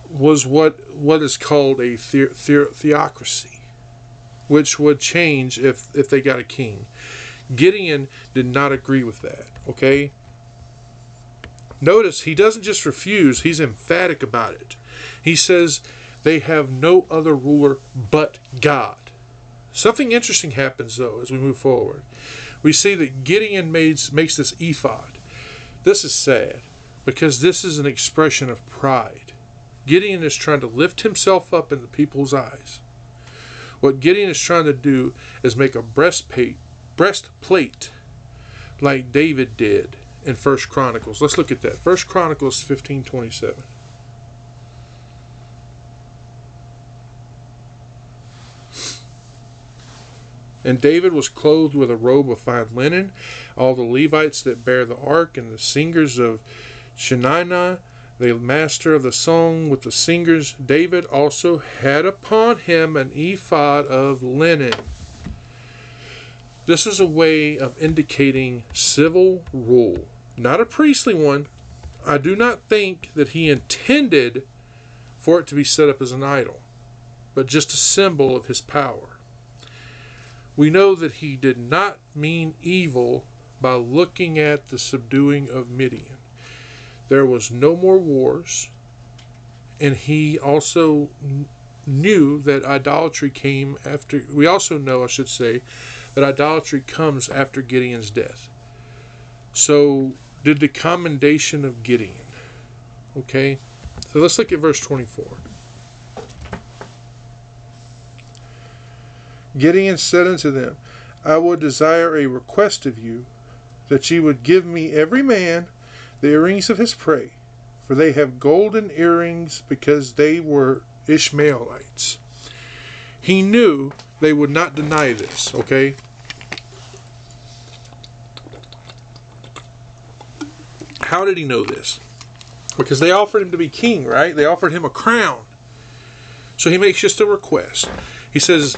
was what is called a theocracy, which would change if they got a king. Gideon did not agree with that, okay? Notice he doesn't just refuse, he's emphatic about it. He says they have no other ruler but God. Something interesting happens, though, as we move forward. We see that Gideon makes this ephod. This is sad, because this is an expression of pride. Gideon is trying to lift himself up in the people's eyes. What Gideon is trying to do is make a breastplate like David did in 1 Chronicles. Let's look at that. 1 Chronicles 15:27. "And David was clothed with a robe of fine linen. All the Levites that bear the ark, and the singers of Sheninnah, the master of the song with the singers, David also had upon him an ephod of linen." This is a way of indicating civil rule, not a priestly one. I do not think that he intended for it to be set up as an idol, but just a symbol of his power. We know that he did not mean evil by looking at the subduing of Midian. There was no more wars, and he also knew that idolatry came after. We also know, I should say, that idolatry comes after Gideon's death. So did the commendation of Gideon. Okay, so let's look at verse 24. "Gideon said unto them, I would desire a request of you, that ye would give me every man the earrings of his prey, for they have golden earrings, because they were Ishmaelites." He knew they would not deny this, okay? How did he know this? Because they offered him to be king, right? They offered him a crown. So he makes just a request. He says,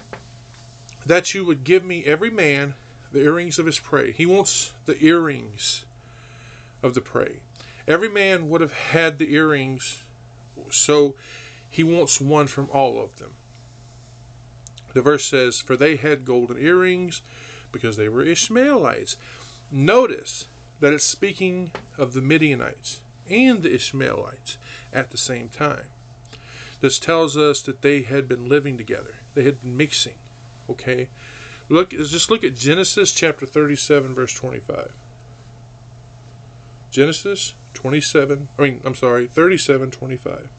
"That you would give me every man the earrings of his prey." He wants the earrings of the prey. Every man would have had the earrings, so he wants one from all of them. The verse says, "For they had golden earrings, because they were Ishmaelites." Notice that it's speaking of the Midianites and the Ishmaelites at the same time. This tells us that they had been living together. They had been mixing. Okay, just look at Genesis chapter 37, verse 25. Genesis 37:25.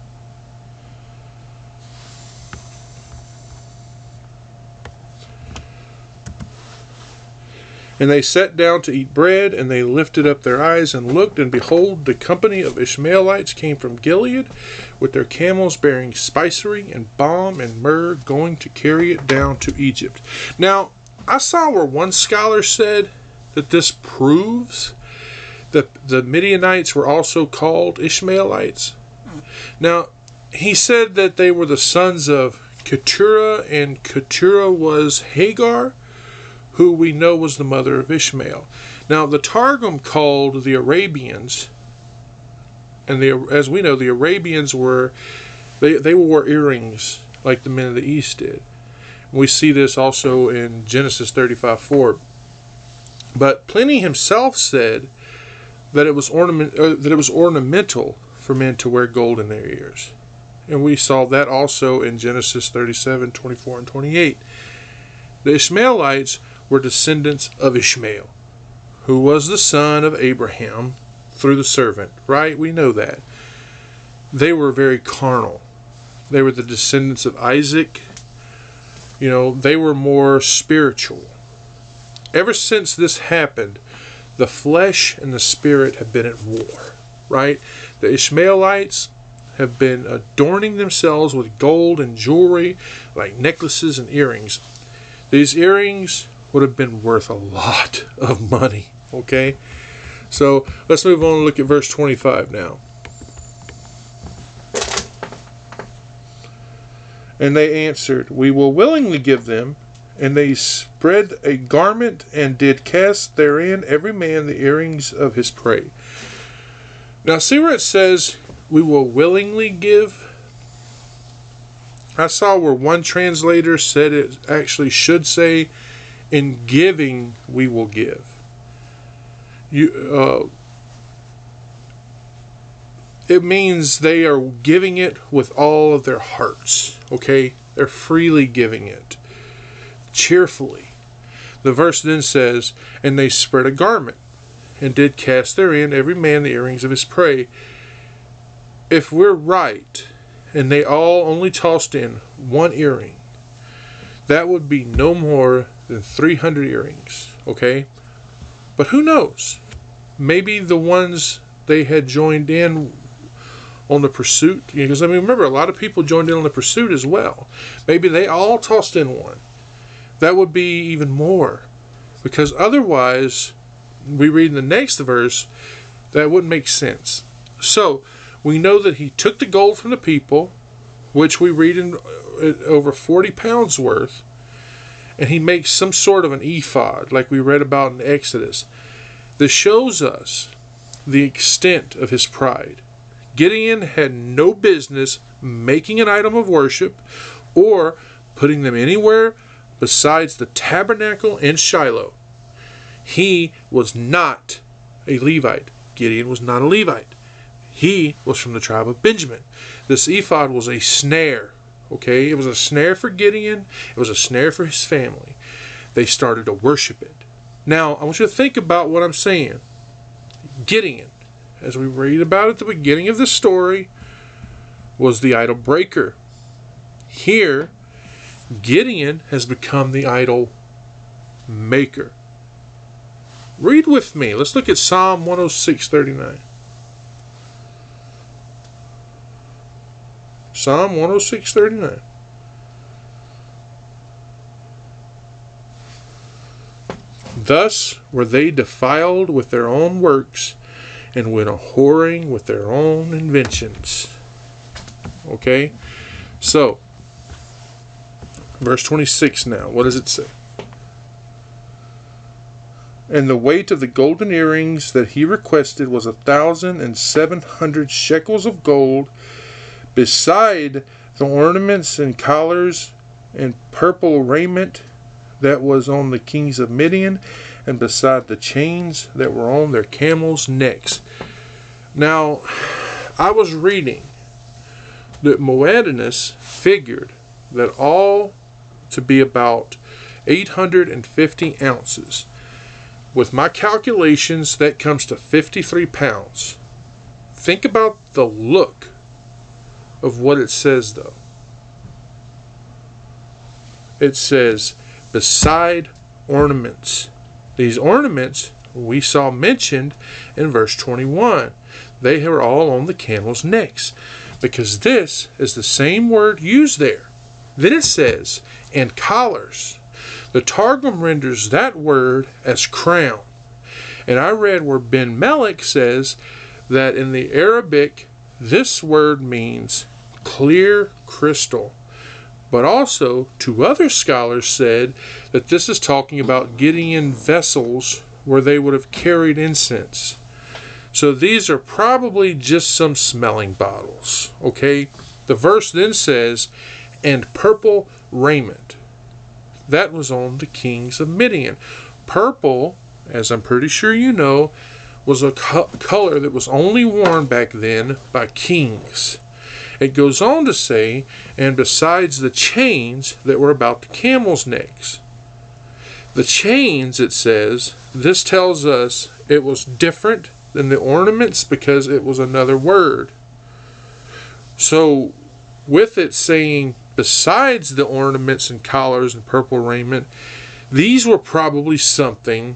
And they sat down to eat bread, and they lifted up their eyes and looked, and behold, the company of Ishmaelites came from Gilead with their camels bearing spicery and balm and myrrh, going to carry it down to Egypt. Now, I saw where one scholar said that this proves that the Midianites were also called Ishmaelites. Now, he said that they were the sons of Keturah, and Keturah was Hagar, who we know was the mother of Ishmael. Now, the Targum called the Arabians, and as we know, the Arabians they wore earrings like the men of the East did. We see this also in Genesis 35:4. But Pliny himself said that it was ornamental for men to wear gold in their ears. And we saw that also in Genesis 37:24 and 28. The Ishmaelites were descendants of Ishmael, who was the son of Abraham through the servant, right? We know that. They were very carnal. They were the descendants of Isaac. You know, they were more spiritual. Ever since this happened, the flesh and the spirit have been at war, right? The Ishmaelites have been adorning themselves with gold and jewelry, like necklaces and earrings. These earrings would have been worth a lot of money, okay? So let's move on and look at verse 25 now. And they answered, we will willingly give them. And they spread a garment and did cast therein every man the earrings of his prey. Now see where it says, we will willingly give. I saw where one translator said it actually should say, in giving we will give. It means they are giving it with all of their hearts. Okay? They're freely giving it. Cheerfully. The verse then says, and they spread a garment, and did cast therein every man the earrings of his prey. If we're right, and they all only tossed in one earring, that would be no more than 300 earrings, okay? But who knows? Maybe the ones they had joined in on the pursuit, because I mean, remember, a lot of people joined in on the pursuit as well. Maybe they all tossed in one. That would be even more, because otherwise, we read in the next verse, that wouldn't make sense. So, we know that he took the gold from the people, which we read in over 40 pounds worth, and he makes some sort of an ephod, like we read about in Exodus. This shows us the extent of his pride. Gideon had no business making an item of worship or putting them anywhere besides the tabernacle in Shiloh. He was not a Levite. Gideon was not a Levite. He was from the tribe of Benjamin. This ephod was a snare. Okay, it was a snare for Gideon. It was a snare for his family. They started to worship it. Now, I want you to think about what I'm saying. Gideon, as we read about at the beginning of the story, was the idol breaker. Here, Gideon has become the idol maker. Read with me. Let's look at Psalm 106:39. Psalm 106:39. Thus were they defiled with their own works, and went a whoring with their own inventions. Okay? So, verse 26 now. What does it say? And the weight of the golden earrings that he requested was 1,700 shekels of gold, beside the ornaments and collars and purple raiment that was on the kings of Midian, and beside the chains that were on their camels' necks. Now, I was reading that Moedinus figured that all to be about 850 ounces. With my calculations, that comes to 53 pounds. Think about the look of what it says, though. It says, beside ornaments These ornaments we saw mentioned in verse 21. They are all on the camels' necks, because this is the same word used there. Then it says, and collars. The Targum renders that word as crown. And I read where Ben Melech says that in the Arabic, this word means clear crystal. But also, two other scholars said that this is talking about Gideon vessels where they would have carried incense. So these are probably just some smelling bottles, okay? The verse then says, and purple raiment. That was on the kings of Midian. Purple, as I'm pretty sure you know, was a color that was only worn back then by kings. It goes on to say, and besides the chains that were about the camels' necks. The chains, it says, this tells us it was different than the ornaments because it was another word. So, with it saying besides the ornaments and collars and purple raiment, these were probably something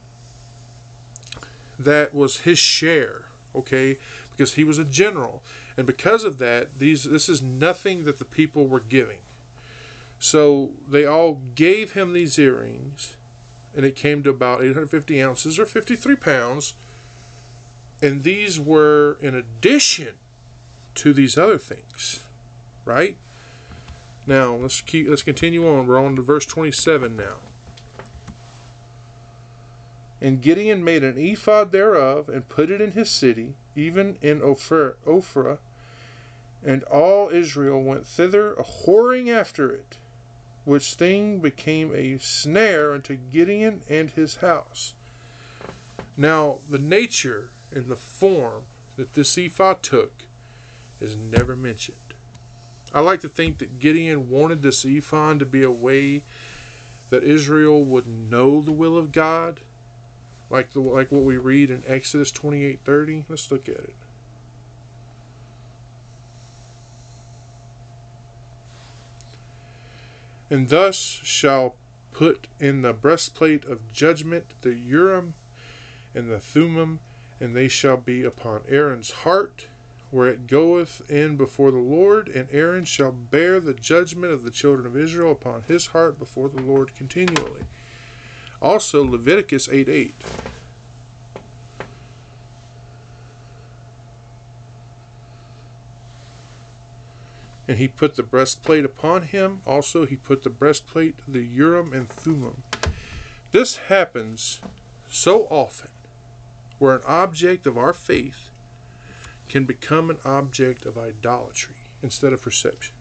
that was his share, okay? Because he was a general. And because of that, this is nothing that the people were giving. So they all gave him these earrings, and it came to about 850 ounces or 53 pounds. And these were in addition to these other things, right? Now, let's continue on. We're on to verse 27 now. And Gideon made an ephod thereof, and put it in his city, even in Ophrah, and all Israel went thither a-whoring after it, which thing became a snare unto Gideon and his house. Now, the nature and the form that this ephod took is never mentioned. I like to think that Gideon wanted this ephod to be a way that Israel would know the will of God, like what we read in Exodus 28:30. Let's look at it. And thus shall put in the breastplate of judgment the Urim and the Thummim, and they shall be upon Aaron's heart, where it goeth in before the Lord, and Aaron shall bear the judgment of the children of Israel upon his heart before the Lord continually. Also Leviticus 8:8. And he put the breastplate upon him. Also he put the breastplate, the Urim and Thummim. This happens so often, where an object of our faith can become an object of idolatry instead of perception.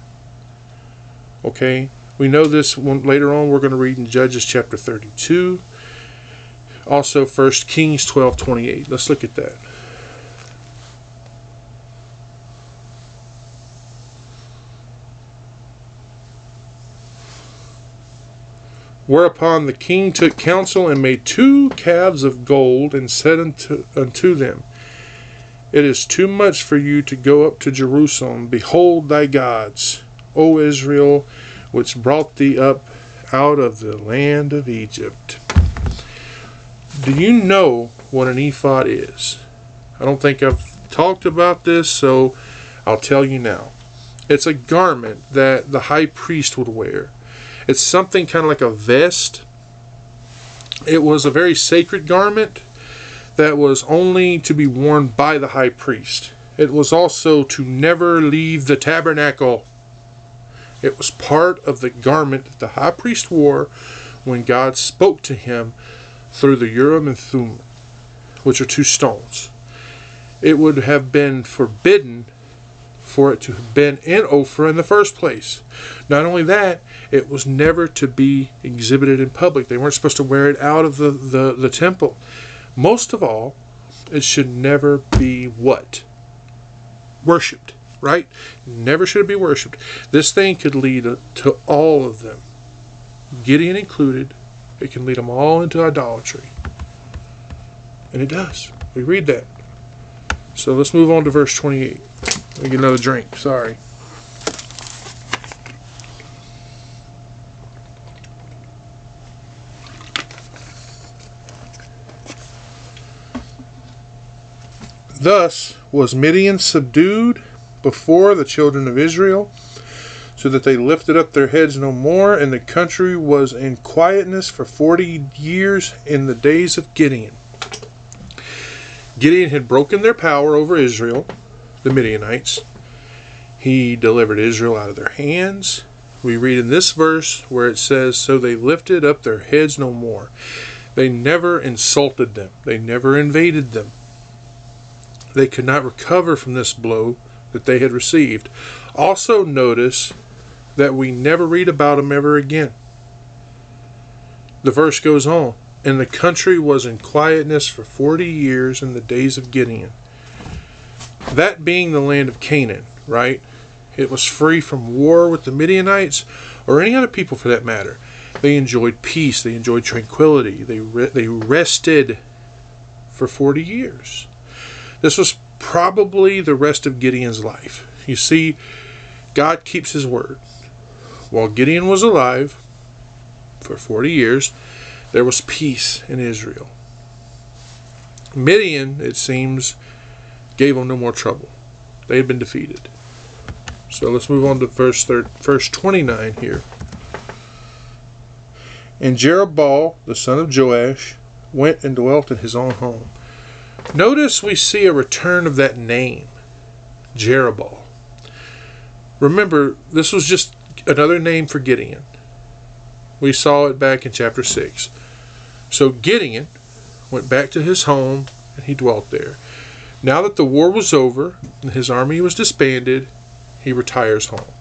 Okay? We know this one later on. We're going to read in Judges chapter 32. Also 1 Kings 12:28. Let's look at that. Whereupon the king took counsel and made 2 calves of gold, and said unto them, It is too much for you to go up to Jerusalem. Behold thy gods, O Israel, which brought thee up out of the land of Egypt. Do you know what an ephod is? I don't think I've talked about this, so I'll tell you now. It's a garment that the high priest would wear. It's something kind of like a vest. It was a very sacred garment that was only to be worn by the high priest. It was also to never leave the tabernacle. It was part of the garment that the high priest wore when God spoke to him through the Urim and Thummim, which are 2 stones. It would have been forbidden for it to have been in Ophrah in the first place. Not only that, it was never to be exhibited in public. They weren't supposed to wear it out of the temple. Most of all, it should never be what? Worshipped, right? Never should it be worshipped. This thing could lead to all of them, Gideon included. It can lead them all into idolatry. And it does. We read that. So let's move on to verse 28. Let me get another drink. Sorry. Thus was Midian subdued before the children of Israel, so that they lifted up their heads no more, and the country was in quietness for 40 years in the days of Gideon. Gideon had broken their power over Israel, the Midianites. He delivered Israel out of their hands. We read in this verse where it says, so they lifted up their heads no more. They never insulted them. They never invaded them. They could not recover from this blow that they had received. Also notice that we never read about them ever again. The verse goes on, and the country was in quietness for 40 years in the days of Gideon. That being the land of Canaan, right? It was free from war with the Midianites or any other people for that matter. They enjoyed peace. They enjoyed tranquility. They rested for 40 years. This was probably the rest of Gideon's life. You see, God keeps his word. While Gideon was alive for 40 years, there was peace in Israel. Midian, it seems, gave them no more trouble. They had been defeated. So let's move on to verse 29 here. And Jeroboam, the son of Joash, went and dwelt in his own home. Notice we see a return of that name, Jeroboam. Remember, this was just another name for Gideon. We saw it back in chapter 6. So Gideon went back to his home and he dwelt there. Now that the war was over and his army was disbanded, he retires home.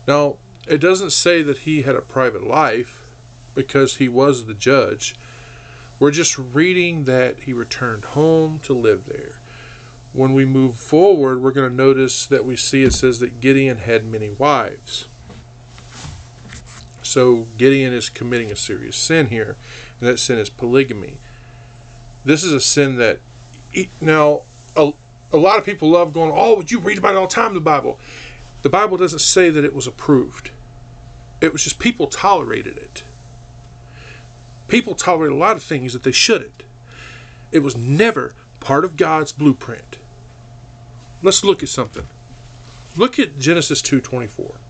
Now, it doesn't say that he had a private life because he was the judge. We're just reading that he returned home to live there. When we move forward, we're going to notice that we see it says that Gideon had many wives. So Gideon is committing a serious sin here, and that sin is polygamy. This is a sin that, now, a lot of people love going, oh, you read about it all the time in the Bible. The Bible doesn't say that it was approved. It was just people tolerated it. People tolerate a lot of things that they shouldn't. It was never part of God's blueprint. Let's look at something. Look at Genesis 2:24.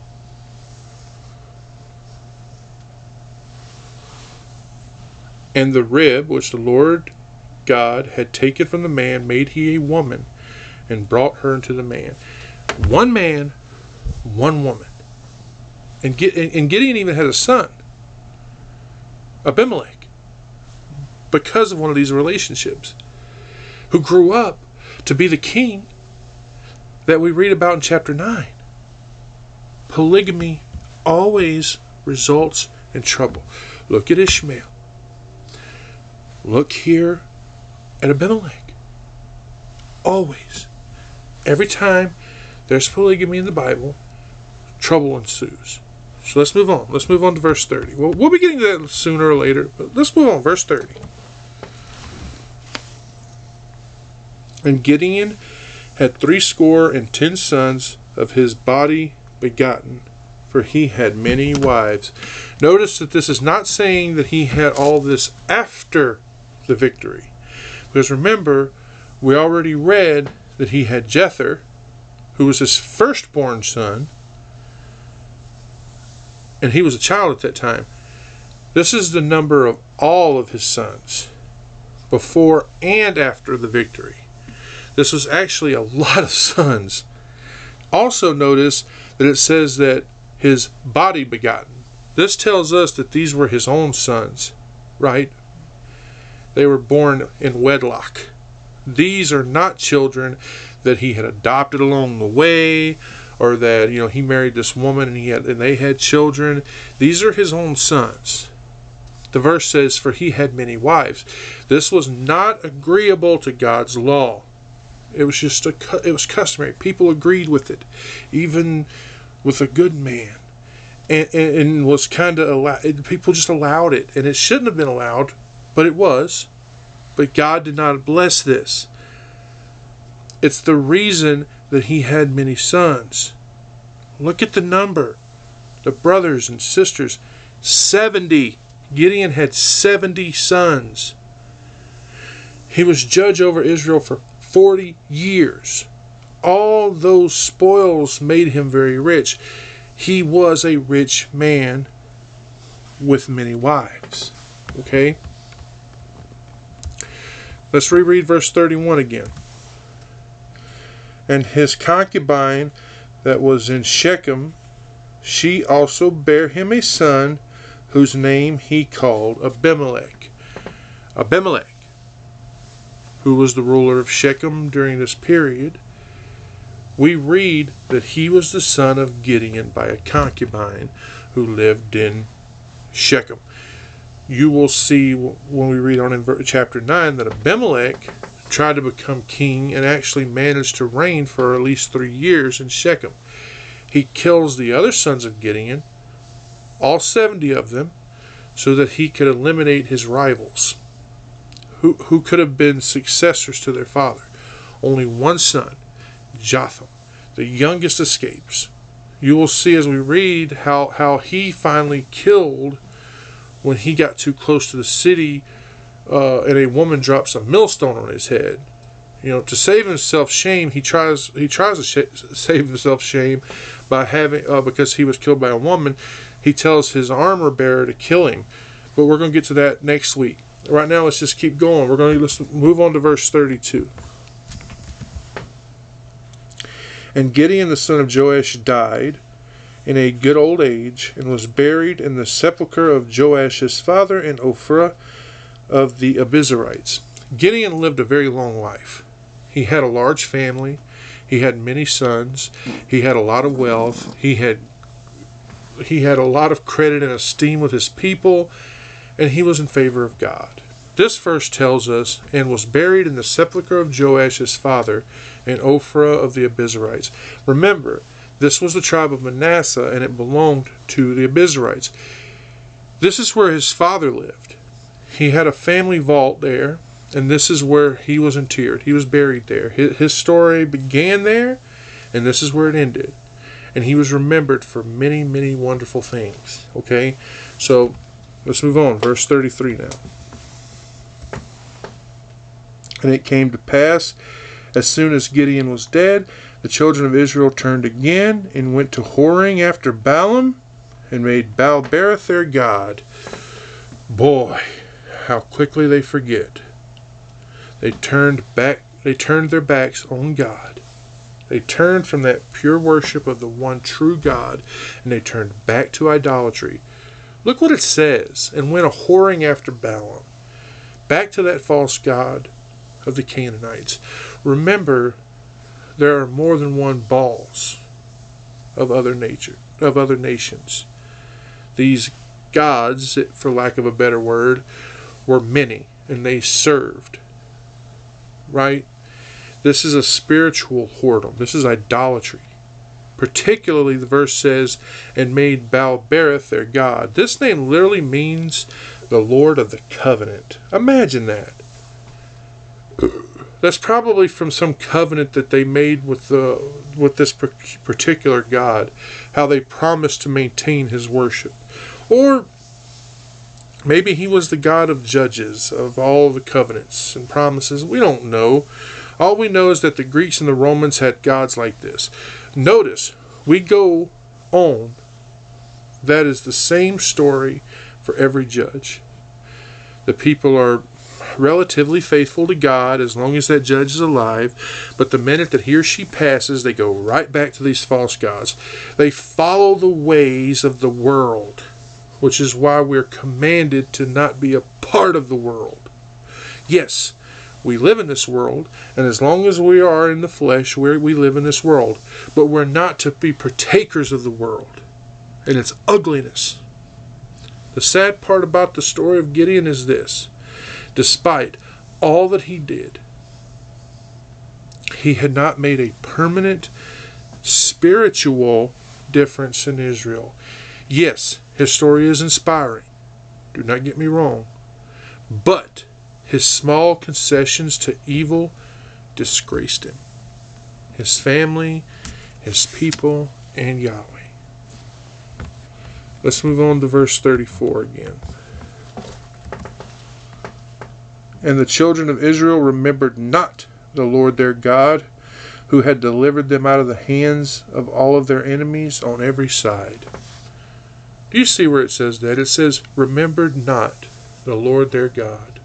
And the rib which the Lord God had taken from the man made he a woman, and brought her unto the man. One man, one woman. And Gideon even had a son, Abimelech, because of one of these relationships, who grew up to be the king that we read about in chapter 9. Polygamy always results in trouble. Look at Ishmael. Look here at Abimelech. Always. Every time there's polygamy in the Bible, trouble ensues. So let's move on. Let's move on to verse 30. Well, we'll be getting to that sooner or later, but let's move on. Verse 30. And Gideon had 70 sons of his body begotten, for he had many wives. Notice that this is not saying that he had all this after the victory. Because remember, we already read that he had Jether, who was his firstborn son, and he was a child at that time. This is the number of all of his sons, before and after the victory. This was actually a lot of sons. Also notice that it says that his body begotten. This tells us that these were his own sons, right? They were born in wedlock. These are not children that he had adopted along the way, or that he married this woman and they had children. These are his own sons. The verse says, "For he had many wives." This was not agreeable to God's law. It was just it was customary. People agreed with it, even with a good man, and was kind of allowed. People just allowed it, and it shouldn't have been allowed, but it was. But God did not bless this. It's the reason that he had many sons. Look at the number. The brothers and sisters, 70. Gideon had 70 sons. He was judge over Israel for 40 years. All those spoils made him very rich. He was a rich man with many wives. Okay? Let's reread verse 31 again. And his concubine that was in Shechem, she also bare him a son, whose name he called Abimelech. Abimelech, who was the ruler of Shechem during this period, we read that he was the son of Gideon by a concubine who lived in Shechem. You will see when we read on in chapter 9 that Abimelech tried to become king and actually managed to reign for at least 3 years in Shechem. He kills the other sons of Gideon, all 70 of them, so that he could eliminate his rivals, who could have been successors to their father. Only one son, Jotham, the youngest, escapes. You will see as we read how he finally killed when he got too close to the city, and a woman drops a millstone on his head. You know, to save himself shame, he tries to save himself shame by having because he was killed by a woman. He tells his armor bearer to kill him, but we're going to get to that next week. Right now, let's just keep going. Let's move on to verse 32. And Gideon the son of Joash died in a good old age, and was buried in the sepulchre of Joash his father in Ophrah of the Abiezrites. Gideon lived a very long life. He had a large family. He had many sons. He had a lot of wealth. He had a lot of credit and esteem with his people, and he was in favor of God. This verse tells us, and was buried in the sepulchre of Joash his father in Ophrah of the Abiezrites. Remember, this was the tribe of Manasseh, and it belonged to the Abiezrites. This is where his father lived. He had a family vault there, and this is where he was interred. He was buried there. His story began there, and this is where it ended. And he was remembered for many, many wonderful things. Okay? So, let's move on. Verse 33 now. And it came to pass, as soon as Gideon was dead, the children of Israel turned again, and went to whoring after Baalim, and made Baal-berith their god. Boy, how quickly they forget. They turned their backs on God. They turned from that pure worship of the one true God, and they turned back to idolatry. Look what it says, and went a whoring after Baalim, back to that false god of the Canaanites. Remember, there are more than one Baals of other nations. These gods, for lack of a better word, were many, and they served. Right? This is a spiritual whoredom. This is idolatry. Particularly, the verse says, and made Baal-berith their god. This name literally means the Lord of the covenant. Imagine that. That's probably from some covenant that they made with this particular God, how they promised to maintain his worship. Or maybe he was the God of judges, of all the covenants and promises. We don't know. All we know is that the Greeks and the Romans had gods like this. Notice, we go on. That is the same story for every judge. The people are relatively faithful to God as long as that judge is alive, but the minute that he or she passes, they go right back to these false gods. They follow the ways of the world, which is why we're commanded to not be a part of the world. Yes, we live in this world, and as long as we are in the flesh, we live in this world, but we're not to be partakers of the world and its ugliness. The sad part about the story of Gideon is this: despite all that he did, he had not made a permanent spiritual difference in Israel. Yes, his story is inspiring. Do not get me wrong. But his small concessions to evil disgraced him, his family, his people, and Yahweh. Let's move on to verse 34 again. And the children of Israel remembered not the Lord their God, who had delivered them out of the hands of all of their enemies on every side. Do you see where it says that? It says, remembered not the Lord their God.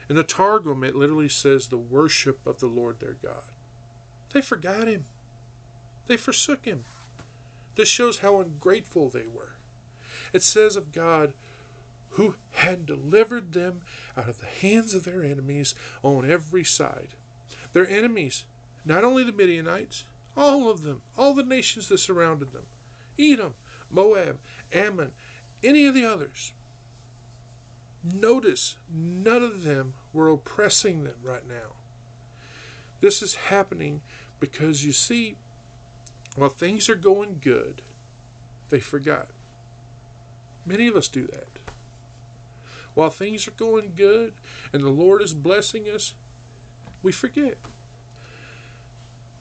In the Targum, it literally says the worship of the Lord their God. They forgot him. They forsook him. This shows how ungrateful they were. It says of God, who had delivered them out of the hands of their enemies on every side. Their enemies, not only the Midianites, all of them, all the nations that surrounded them, Edom, Moab, Ammon, any of the others. Notice, none of them were oppressing them right now. This is happening because, you see, while things are going good, they forgot. Many of us do that. While things are going good and the Lord is blessing us, we forget.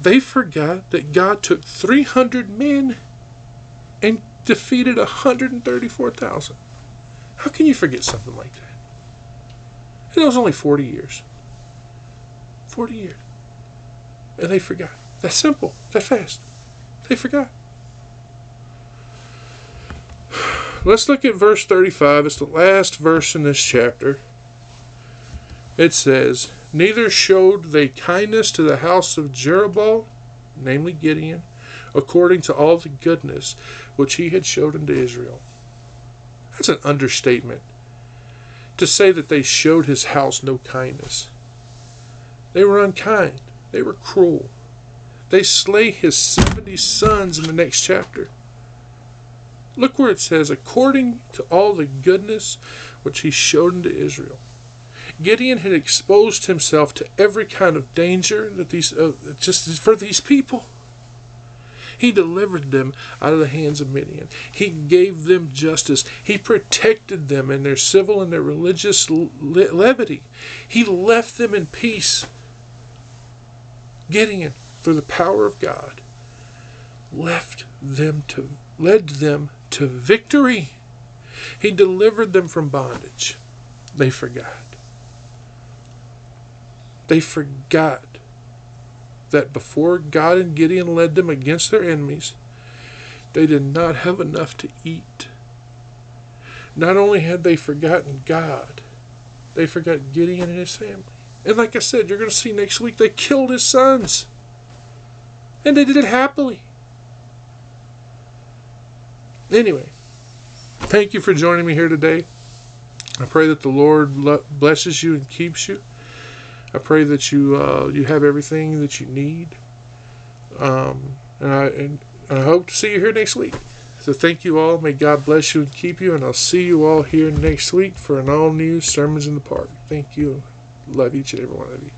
They forgot that God took 300 men and defeated 134,000. How can you forget something like that? And it was only 40 years. 40 years. And they forgot. That simple. That fast. They forgot. Let's look at verse 35. It's the last verse in this chapter. It says, neither showed they kindness to the house of Jerubbaal, namely Gideon, according to all the goodness which he had showed unto Israel. That's an understatement to say that they showed his house no kindness. They were unkind. They were cruel. They slay his 70 sons in the next chapter. Look where it says, according to all the goodness which he showed unto Israel. Gideon had exposed himself to every kind of danger that just for these people. He delivered them out of the hands of Midian. He gave them justice. He protected them in their civil and their religious levity. He left them in peace. Gideon, through the power of God, led them to victory. He delivered them from bondage. They forgot. They forgot that before God and Gideon led them against their enemies, they did not have enough to eat. Not only had they forgotten God, they forgot Gideon and his family. And like I said, you're going to see next week, they killed his sons. And they did it happily. Anyway, thank you for joining me here today. I pray that the Lord blesses you and keeps you. I pray that you have everything that you need. And I hope to see you here next week. So thank you all. May God bless you and keep you. And I'll see you all here next week for an all-new Sermons in the Park. Thank you. Love each and every one of you.